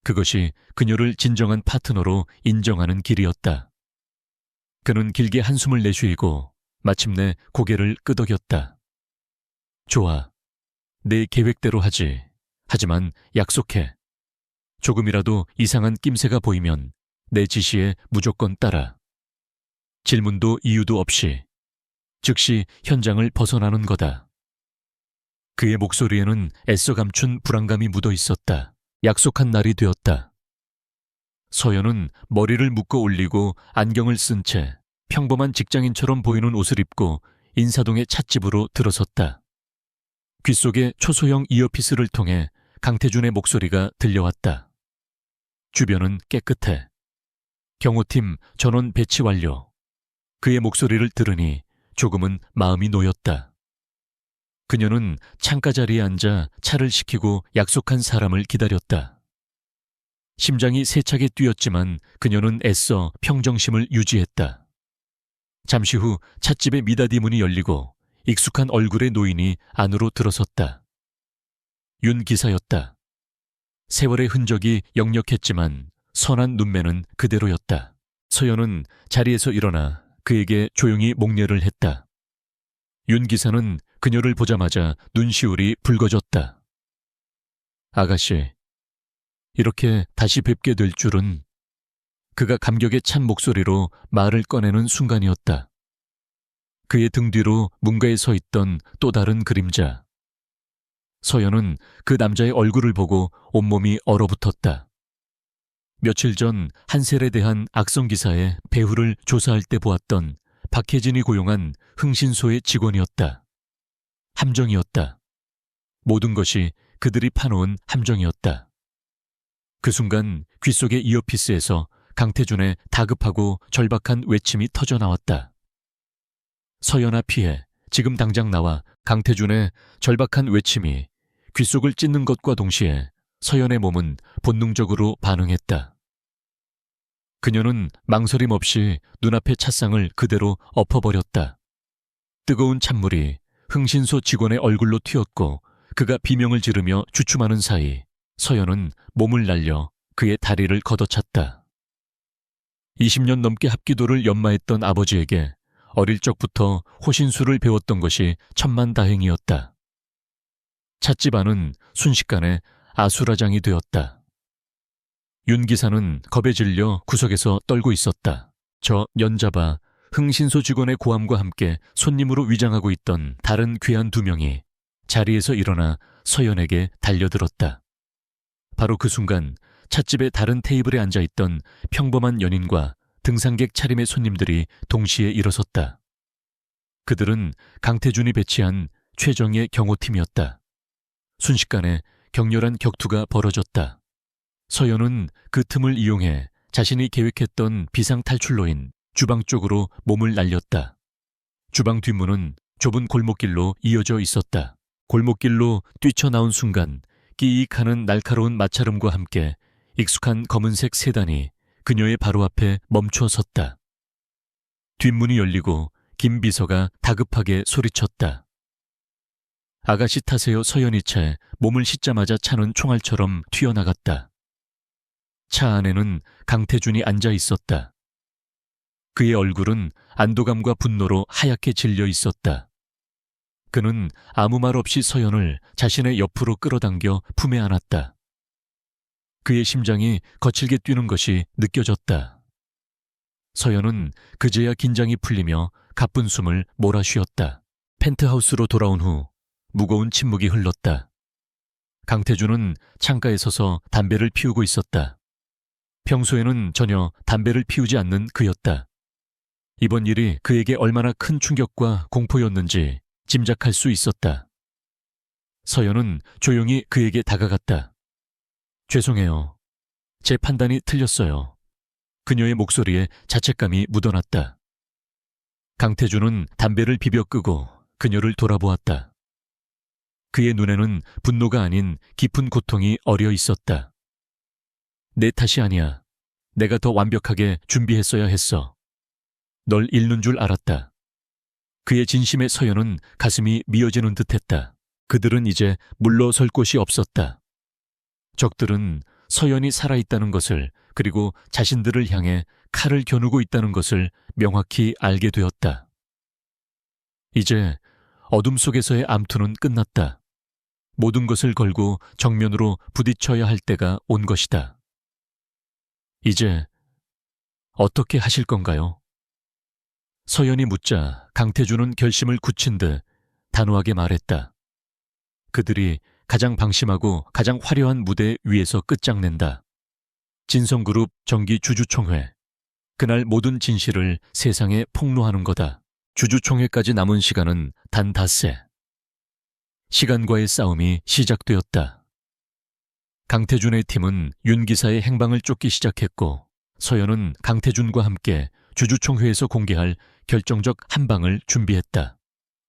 그것이 그녀를 진정한 파트너로 인정하는 길이었다. 그는 길게 한숨을 내쉬고 마침내 고개를 끄덕였다. 좋아. 내 계획대로 하지. 하지만 약속해. 조금이라도 이상한 낌새가 보이면 내 지시에 무조건 따라. 질문도 이유도 없이 즉시 현장을 벗어나는 거다. 그의 목소리에는 애써 감춘 불안감이 묻어 있었다. 약속한 날이 되었다. 서연은 머리를 묶어 올리고 안경을 쓴 채 평범한 직장인처럼 보이는 옷을 입고 인사동의 찻집으로 들어섰다. 귓속에 초소형 이어피스를 통해 강태준의 목소리가 들려왔다. 주변은 깨끗해. 경호팀 전원 배치 완료. 그의 목소리를 들으니 조금은 마음이 놓였다. 그녀는 창가 자리에 앉아 차를 시키고 약속한 사람을 기다렸다. 심장이 세차게 뛰었지만 그녀는 애써 평정심을 유지했다. 잠시 후 찻집의 미닫이 문이 열리고 익숙한 얼굴의 노인이 안으로 들어섰다. 윤 기사였다. 세월의 흔적이 역력했지만 선한 눈매는 그대로였다. 서연은 자리에서 일어나 그에게 조용히 목례를 했다. 윤 기사는 그녀를 보자마자 눈시울이 붉어졌다. 아가씨, 이렇게 다시 뵙게 될 줄은... 그가 감격에 찬 목소리로 말을 꺼내는 순간이었다. 그의 등 뒤로 문가에 서 있던 또 다른 그림자. 서연은 그 남자의 얼굴을 보고 온몸이 얼어붙었다. 며칠 전 한셀에 대한 악성 기사의 배후를 조사할 때 보았던 박혜진이 고용한 흥신소의 직원이었다. 함정이었다. 모든 것이 그들이 파놓은 함정이었다. 그 순간 귓속의 이어피스에서 강태준의 다급하고 절박한 외침이 터져나왔다. 서연아 피해, 지금 당장 나와. 강태준의 절박한 외침이 귓속을 찢는 것과 동시에 서연의 몸은 본능적으로 반응했다. 그녀는 망설임 없이 눈앞의 찻상을 그대로 엎어버렸다. 뜨거운 찬물이 흥신소 직원의 얼굴로 튀었고 그가 비명을 지르며 주춤하는 사이 서연은 몸을 날려 그의 다리를 걷어찼다. 20년 넘게 합기도를 연마했던 아버지에게 어릴 적부터 호신술을 배웠던 것이 천만다행이었다. 찻집 안은 순식간에 아수라장이 되었다. 윤 기사는 겁에 질려 구석에서 떨고 있었다. 저 연잡아 흥신소 직원의 고함과 함께 손님으로 위장하고 있던 다른 귀한 2명이 자리에서 일어나 서연에게 달려들었다. 바로 그 순간 찻집의 다른 테이블에 앉아있던 평범한 연인과 등산객 차림의 손님들이 동시에 일어섰다. 그들은 강태준이 배치한 최정예 경호팀이었다. 순식간에 격렬한 격투가 벌어졌다. 서연은 그 틈을 이용해 자신이 계획했던 비상탈출로인 주방 쪽으로 몸을 날렸다. 주방 뒷문은 좁은 골목길로 이어져 있었다. 골목길로 뛰쳐나온 순간 끼익하는 날카로운 마찰음과 함께 익숙한 검은색 세단이 그녀의 바로 앞에 멈춰 섰다. 뒷문이 열리고 김 비서가 다급하게 소리쳤다. 아가씨 타세요. 서연이 채 몸을 싣자마자 차는 총알처럼 튀어나갔다. 차 안에는 강태준이 앉아 있었다. 그의 얼굴은 안도감과 분노로 하얗게 질려 있었다. 그는 아무 말 없이 서연을 자신의 옆으로 끌어당겨 품에 안았다. 그의 심장이 거칠게 뛰는 것이 느껴졌다. 서연은 그제야 긴장이 풀리며 가쁜 숨을 몰아쉬었다. 펜트하우스로 돌아온 후 무거운 침묵이 흘렀다. 강태준은 창가에 서서 담배를 피우고 있었다. 평소에는 전혀 담배를 피우지 않는 그였다. 이번 일이 그에게 얼마나 큰 충격과 공포였는지 짐작할 수 있었다. 서연은 조용히 그에게 다가갔다. 죄송해요. 제 판단이 틀렸어요. 그녀의 목소리에 자책감이 묻어났다. 강태준은 담배를 비벼 끄고 그녀를 돌아보았다. 그의 눈에는 분노가 아닌 깊은 고통이 어려 있었다. 내 탓이 아니야. 내가 더 완벽하게 준비했어야 했어. 널 잃는 줄 알았다. 그의 진심에 서연은 가슴이 미어지는 듯했다. 그들은 이제 물러설 곳이 없었다. 적들은 서연이 살아있다는 것을, 그리고 자신들을 향해 칼을 겨누고 있다는 것을 명확히 알게 되었다. 이제 어둠 속에서의 암투는 끝났다. 모든 것을 걸고 정면으로 부딪혀야 할 때가 온 것이다. 이제 어떻게 하실 건가요? 서연이 묻자 강태준은 결심을 굳힌 듯 단호하게 말했다. 그들이 가장 방심하고 가장 화려한 무대 위에서 끝장낸다. 진성그룹 정기 주주총회. 그날 모든 진실을 세상에 폭로하는 거다. 주주총회까지 남은 시간은 단 닷새. 시간과의 싸움이 시작되었다. 강태준의 팀은 윤 기사의 행방을 쫓기 시작했고, 서연은 강태준과 함께 주주총회에서 공개할 결정적 한 방을 준비했다.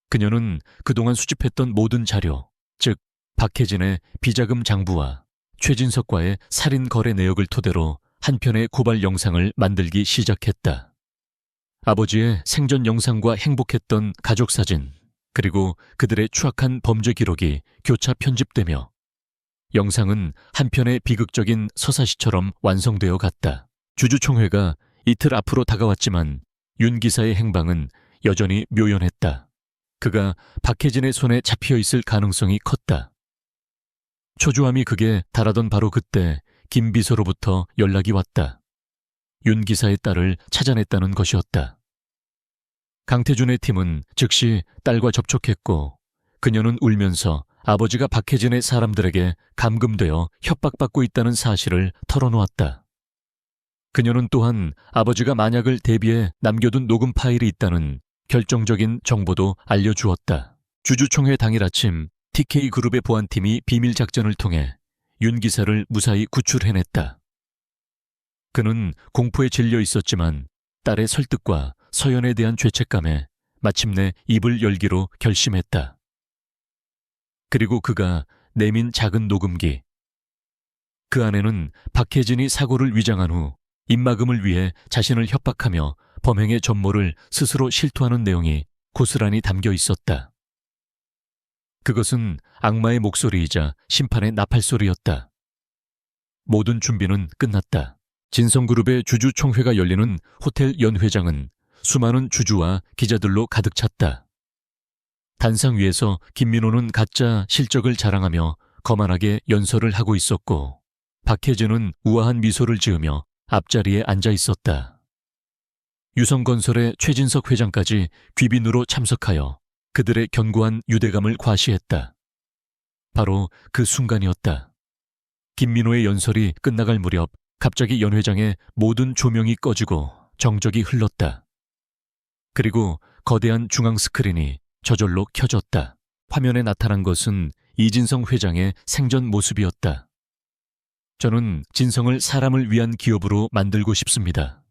그녀는 그동안 수집했던 모든 자료, 즉 박혜진의 비자금 장부와 최진석과의 살인 거래 내역을 토대로 한 편의 고발 영상을 만들기 시작했다. 아버지의 생전 영상과 행복했던 가족 사진, 그리고 그들의 추악한 범죄 기록이 교차 편집되며 영상은 한 편의 비극적인 서사시처럼 완성되어 갔다. 주주총회가 이틀 앞으로 다가왔지만 윤 기사의 행방은 여전히 묘연했다. 그가 박혜진의 손에 잡혀 있을 가능성이 컸다. 초조함이 극에 달하던 바로 그때 김 비서로부터 연락이 왔다. 윤 기사의 딸을 찾아냈다는 것이었다. 강태준의 팀은 즉시 딸과 접촉했고, 그녀는 울면서 아버지가 박혜진의 사람들에게 감금되어 협박받고 있다는 사실을 털어놓았다. 그녀는 또한 아버지가 만약을 대비해 남겨둔 녹음 파일이 있다는 결정적인 정보도 알려주었다. 주주총회 당일 아침 TK그룹의 보안팀이 비밀작전을 통해 윤 기사를 무사히 구출해냈다. 그는 공포에 질려 있었지만 딸의 설득과 서연에 대한 죄책감에 마침내 입을 열기로 결심했다. 그리고 그가 내민 작은 녹음기. 그 안에는 박혜진이 사고를 위장한 후 입막음을 위해 자신을 협박하며 범행의 전모를 스스로 실토하는 내용이 고스란히 담겨 있었다. 그것은 악마의 목소리이자 심판의 나팔소리였다. 모든 준비는 끝났다. 진성그룹의 주주총회가 열리는 호텔 연회장은 수많은 주주와 기자들로 가득 찼다. 단상 위에서 김민호는 가짜 실적을 자랑하며 거만하게 연설을 하고 있었고, 박혜진은 우아한 미소를 지으며 앞자리에 앉아 있었다. 유성건설의 최진석 회장까지 귀빈으로 참석하여 그들의 견고한 유대감을 과시했다. 바로 그 순간이었다. 김민호의 연설이 끝나갈 무렵 갑자기 연회장의 모든 조명이 꺼지고 정적이 흘렀다. 그리고 거대한 중앙 스크린이 저절로 켜졌다. 화면에 나타난 것은 이진성 회장의 생전 모습이었다. 저는 진성을 사람을 위한 기업으로 만들고 싶습니다.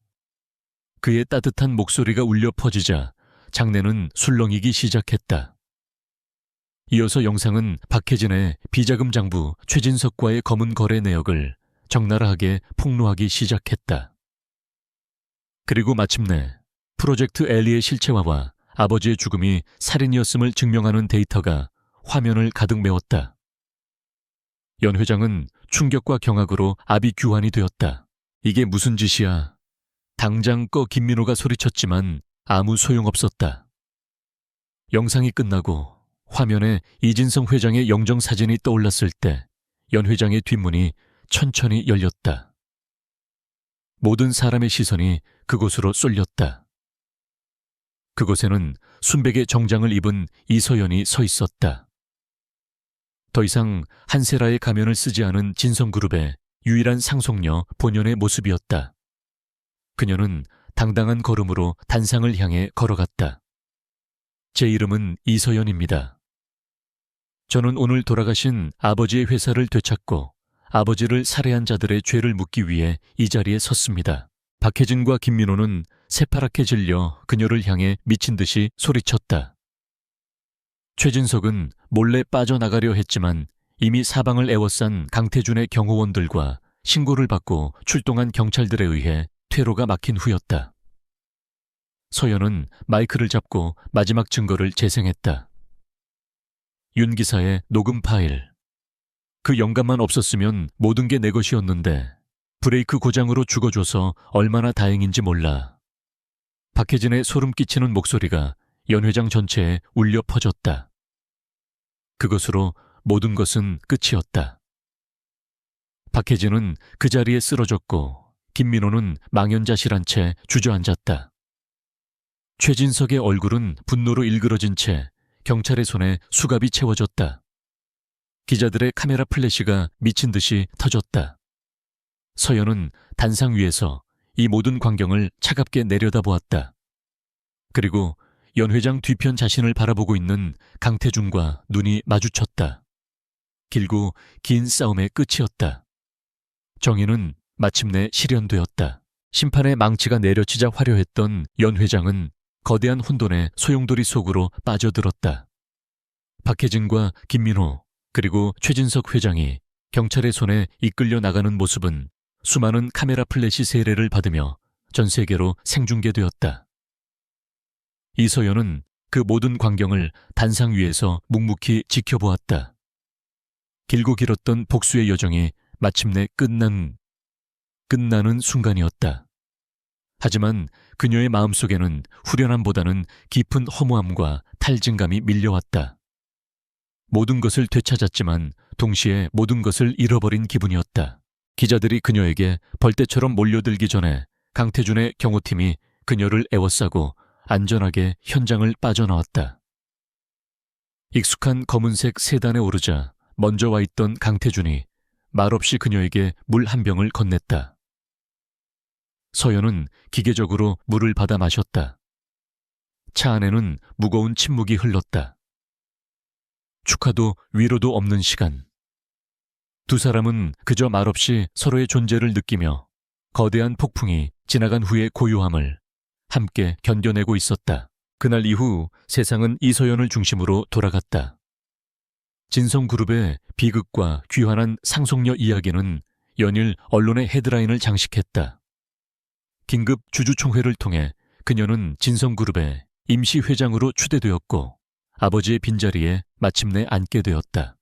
그의 따뜻한 목소리가 울려 퍼지자 장내는 술렁이기 시작했다. 이어서 영상은 박혜진의 비자금 장부 최진석과의 검은 거래 내역을 적나라하게 폭로하기 시작했다. 그리고 마침내 프로젝트 엘리의 실체화와 아버지의 죽음이 살인이었음을 증명하는 데이터가 화면을 가득 메웠다. 연 회장은 충격과 경악으로 아비규환이 되었다. 이게 무슨 짓이야. 당장 꺼 김민호가 소리쳤지만 아무 소용없었다. 영상이 끝나고 화면에 이진성 회장의 영정사진이 떠올랐을 때 연 회장의 뒷문이 천천히 열렸다. 모든 사람의 시선이 그곳으로 쏠렸다. 그곳에는 순백의 정장을 입은 이서연이 서 있었다. 더 이상 한세라의 가면을 쓰지 않은 진성그룹의 유일한 상속녀 본연의 모습이었다. 그녀는 당당한 걸음으로 단상을 향해 걸어갔다. 제 이름은 이서연입니다. 저는 오늘 돌아가신 아버지의 회사를 되찾고 아버지를 살해한 자들의 죄를 묻기 위해 이 자리에 섰습니다. 박혜진과 김민호는 새파랗게 질려 그녀를 향해 미친 듯이 소리쳤다. 최진석은 몰래 빠져나가려 했지만 이미 사방을 에워싼 강태준의 경호원들과 신고를 받고 출동한 경찰들에 의해 퇴로가 막힌 후였다. 서연은 마이크를 잡고 마지막 증거를 재생했다. 윤 기사의 녹음 파일. 그 영감만 없었으면 모든 게 내 것이었는데 브레이크 고장으로 죽어줘서 얼마나 다행인지 몰라. 박혜진의 소름 끼치는 목소리가 연 회장 전체에 울려 퍼졌다. 그것으로 모든 것은 끝이었다. 박혜진은 그 자리에 쓰러졌고 김민호는 망연자실한 채 주저앉았다. 최진석의 얼굴은 분노로 일그러진 채 경찰의 손에 수갑이 채워졌다. 기자들의 카메라 플래시가 미친 듯이 터졌다. 서연은 단상 위에서 이 모든 광경을 차갑게 내려다보았다. 그리고 연 회장 뒤편 자신을 바라보고 있는 강태준과 눈이 마주쳤다. 길고 긴 싸움의 끝이었다. 정의는 마침내 실현되었다. 심판의 망치가 내려치자 화려했던 연 회장은 거대한 혼돈의 소용돌이 속으로 빠져들었다. 박혜진과 김민호 그리고 최진석 회장이 경찰의 손에 이끌려 나가는 모습은 수많은 카메라 플래시 세례를 받으며 전 세계로 생중계되었다. 이서연은 그 모든 광경을 단상 위에서 묵묵히 지켜보았다. 길고 길었던 복수의 여정이 마침내 끝나는 순간이었다. 하지만 그녀의 마음속에는 후련함보다는 깊은 허무함과 탈진감이 밀려왔다. 모든 것을 되찾았지만 동시에 모든 것을 잃어버린 기분이었다. 기자들이 그녀에게 벌떼처럼 몰려들기 전에 강태준의 경호팀이 그녀를 에워싸고 안전하게 현장을 빠져나왔다. 익숙한 검은색 세단에 오르자 먼저 와 있던 강태준이 말없이 그녀에게 물 한 병을 건넸다. 서연은 기계적으로 물을 받아 마셨다. 차 안에는 무거운 침묵이 흘렀다. 축하도 위로도 없는 시간. 두 사람은 그저 말없이 서로의 존재를 느끼며 거대한 폭풍이 지나간 후의 고요함을 함께 견뎌내고 있었다. 그날 이후 세상은 이서연을 중심으로 돌아갔다. 진성그룹의 비극과 귀환한 상속녀 이야기는 연일 언론의 헤드라인을 장식했다. 긴급 주주총회를 통해 그녀는 진성그룹의 임시 회장으로 추대되었고 아버지의 빈자리에 마침내 앉게 되었다.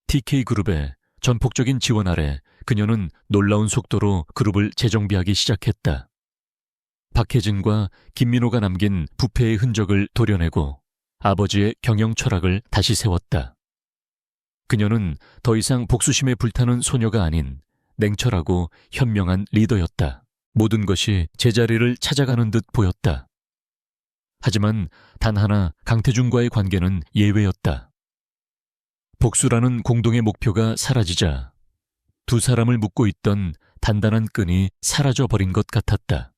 TK그룹의 전폭적인 지원 아래 그녀는 놀라운 속도로 그룹을 재정비하기 시작했다. 박혜진과 김민호가 남긴 부패의 흔적을 도려내고 아버지의 경영 철학을 다시 세웠다. 그녀는 더 이상 복수심에 불타는 소녀가 아닌 냉철하고 현명한 리더였다. 모든 것이 제자리를 찾아가는 듯 보였다. 하지만 단 하나 강태준과의 관계는 예외였다. 복수라는 공동의 목표가 사라지자 두 사람을 묶고 있던 단단한 끈이 사라져버린 것 같았다.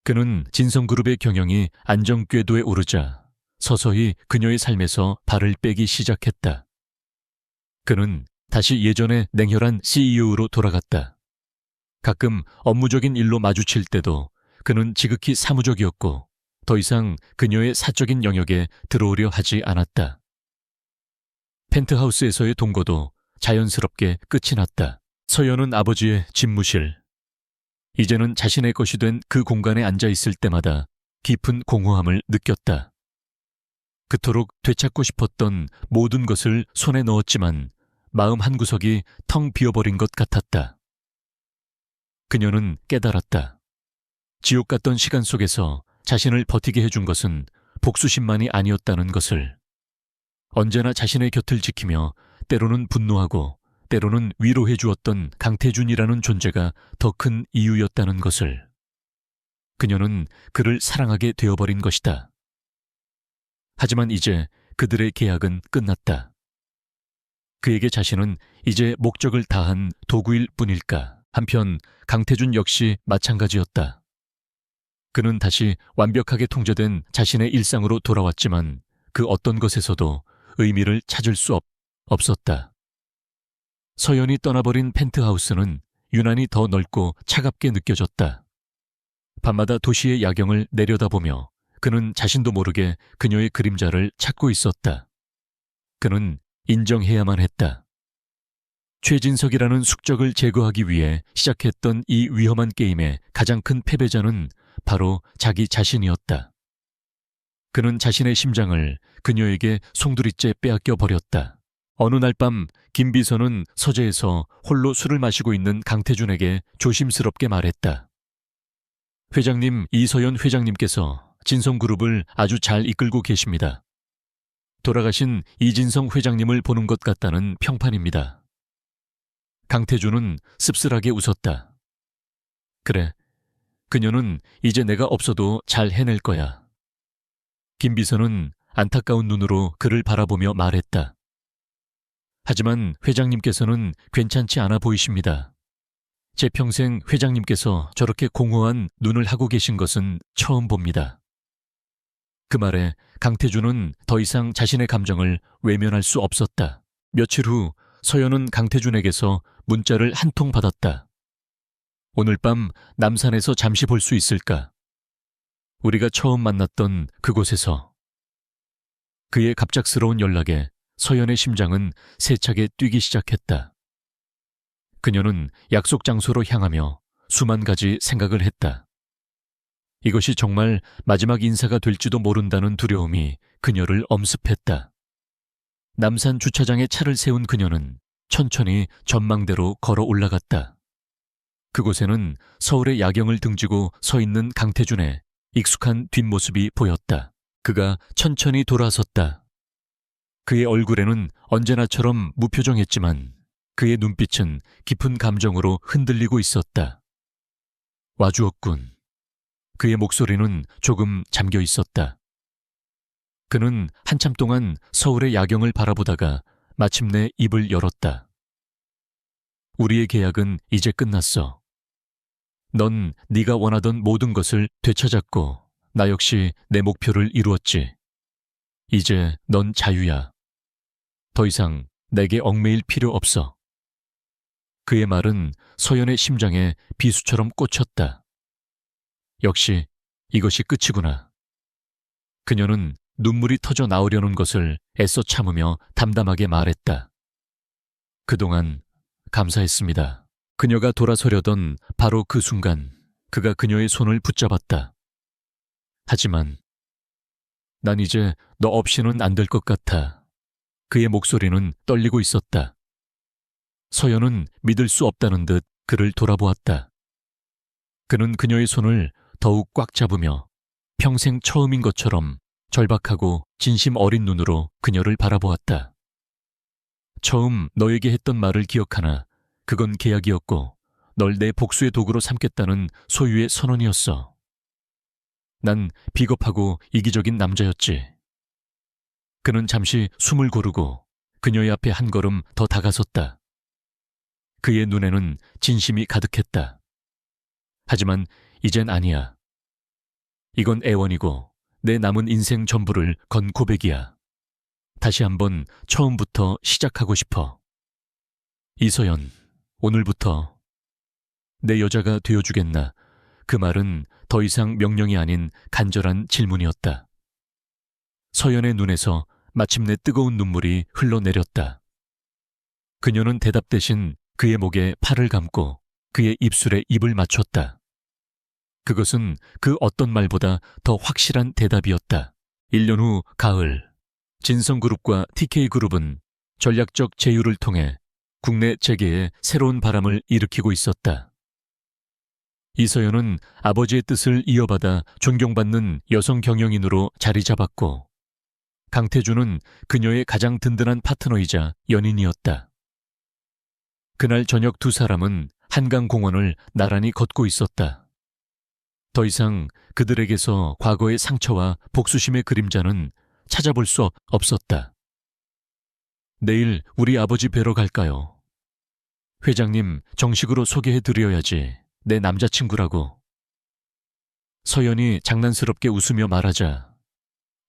그는 진성그룹의 경영이 안정궤도에 오르자 서서히 그녀의 삶에서 발을 빼기 시작했다. 그는 다시 예전의 냉혈한 CEO로 돌아갔다. 가끔 업무적인 일로 마주칠 때도 그는 지극히 사무적이었고 더 이상 그녀의 사적인 영역에 들어오려 하지 않았다. 펜트하우스에서의 동거도 자연스럽게 끝이 났다. 서연은 아버지의 집무실, 이제는 자신의 것이 된 그 공간에 앉아 있을 때마다 깊은 공허함을 느꼈다. 그토록 되찾고 싶었던 모든 것을 손에 넣었지만 마음 한구석이 텅 비어버린 것 같았다. 그녀는 깨달았다. 지옥 같던 시간 속에서 자신을 버티게 해준 것은 복수심만이 아니었다는 것을. 언제나 자신의 곁을 지키며 때로는 분노하고 때로는 위로해 주었던 강태준이라는 존재가 더 큰 이유였다는 것을. 그녀는 그를 사랑하게 되어버린 것이다. 하지만 이제 그들의 계약은 끝났다. 그에게 자신은 이제 목적을 다한 도구일 뿐일까. 한편 강태준 역시 마찬가지였다. 그는 다시 완벽하게 통제된 자신의 일상으로 돌아왔지만 그 어떤 것에서도 의미를 찾을 수 없었다. 서연이 떠나버린 펜트하우스는 유난히 더 넓고 차갑게 느껴졌다. 밤마다 도시의 야경을 내려다보며 그는 자신도 모르게 그녀의 그림자를 찾고 있었다. 그는 인정해야만 했다. 최진석이라는 숙적을 제거하기 위해 시작했던 이 위험한 게임의 가장 큰 패배자는 바로 자기 자신이었다. 그는 자신의 심장을 그녀에게 송두리째 빼앗겨 버렸다. 어느 날 밤 김비서는 서재에서 홀로 술을 마시고 있는 강태준에게 조심스럽게 말했다. 회장님, 이서연 회장님께서 진성그룹을 아주 잘 이끌고 계십니다. 돌아가신 이진성 회장님을 보는 것 같다는 평판입니다. 강태준은 씁쓸하게 웃었다. 그래, 그녀는 이제 내가 없어도 잘 해낼 거야. 김비서는 안타까운 눈으로 그를 바라보며 말했다. 하지만 회장님께서는 괜찮지 않아 보이십니다. 제 평생 회장님께서 저렇게 공허한 눈을 하고 계신 것은 처음 봅니다. 그 말에 강태준은 더 이상 자신의 감정을 외면할 수 없었다. 며칠 후 서연은 강태준에게서 문자를 한 통 받았다. 오늘 밤 남산에서 잠시 볼 수 있을까? 우리가 처음 만났던 그곳에서. 그의 갑작스러운 연락에 서연의 심장은 세차게 뛰기 시작했다. 그녀는 약속 장소로 향하며 수만 가지 생각을 했다. 이것이 정말 마지막 인사가 될지도 모른다는 두려움이 그녀를 엄습했다. 남산 주차장에 차를 세운 그녀는 천천히 전망대로 걸어 올라갔다. 그곳에는 서울의 야경을 등지고 서 있는 강태준의 익숙한 뒷모습이 보였다. 그가 천천히 돌아섰다. 그의 얼굴에는 언제나처럼 무표정했지만 그의 눈빛은 깊은 감정으로 흔들리고 있었다. 와주었군. 그의 목소리는 조금 잠겨 있었다. 그는 한참 동안 서울의 야경을 바라보다가 마침내 입을 열었다. 우리의 계약은 이제 끝났어. 넌 네가 원하던 모든 것을 되찾았고 나 역시 내 목표를 이루었지. 이제 넌 자유야. 더 이상 내게 얽매일 필요 없어. 그의 말은 서연의 심장에 비수처럼 꽂혔다. 역시 이것이 끝이구나. 그녀는 눈물이 터져 나오려는 것을 애써 참으며 담담하게 말했다. 그동안 감사했습니다. 그녀가 돌아서려던 바로 그 순간 그가 그녀의 손을 붙잡았다. 하지만 난 이제 너 없이는 안 될 것 같아. 그의 목소리는 떨리고 있었다. 서연은 믿을 수 없다는 듯 그를 돌아보았다. 그는 그녀의 손을 더욱 꽉 잡으며 평생 처음인 것처럼 절박하고 진심 어린 눈으로 그녀를 바라보았다. 처음 너에게 했던 말을 기억하나 그건 계약이었고 널 내 복수의 도구로 삼겠다는 소유의 선언이었어. 난 비겁하고 이기적인 남자였지. 그는 잠시 숨을 고르고 그녀의 앞에 한 걸음 더 다가섰다. 그의 눈에는 진심이 가득했다. 하지만 이젠 아니야. 이건 애원이고 내 남은 인생 전부를 건 고백이야. 다시 한번 처음부터 시작하고 싶어. 이서연, 오늘부터 내 여자가 되어주겠나? 그 말은 더 이상 명령이 아닌 간절한 질문이었다. 서연의 눈에서 마침내 뜨거운 눈물이 흘러내렸다. 그녀는 대답 대신 그의 목에 팔을 감고 그의 입술에 입을 맞췄다. 그것은 그 어떤 말보다 더 확실한 대답이었다. 1년 후 가을, 진성그룹과 TK그룹은 전략적 제휴를 통해 국내 재계에 새로운 바람을 일으키고 있었다. 이서연은 아버지의 뜻을 이어받아 존경받는 여성 경영인으로 자리 잡았고, 강태주는 그녀의 가장 든든한 파트너이자 연인이었다. 그날 저녁 두 사람은 한강공원을 나란히 걷고 있었다. 더 이상 그들에게서 과거의 상처와 복수심의 그림자는 찾아볼 수 없었다. 내일 우리 아버지 뵈러 갈까요? 회장님 정식으로 소개해드려야지. 내 남자친구라고. 서연이 장난스럽게 웃으며 말하자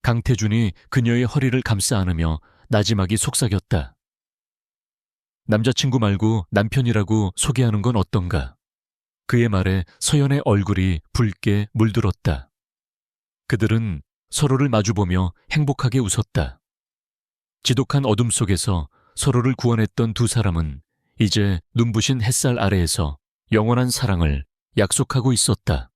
강태준이 그녀의 허리를 감싸 안으며 나지막이 속삭였다. 남자친구 말고 남편이라고 소개하는 건 어떤가? 그의 말에 서연의 얼굴이 붉게 물들었다. 그들은 서로를 마주보며 행복하게 웃었다. 지독한 어둠 속에서 서로를 구원했던 두 사람은 이제 눈부신 햇살 아래에서 영원한 사랑을 약속하고 있었다.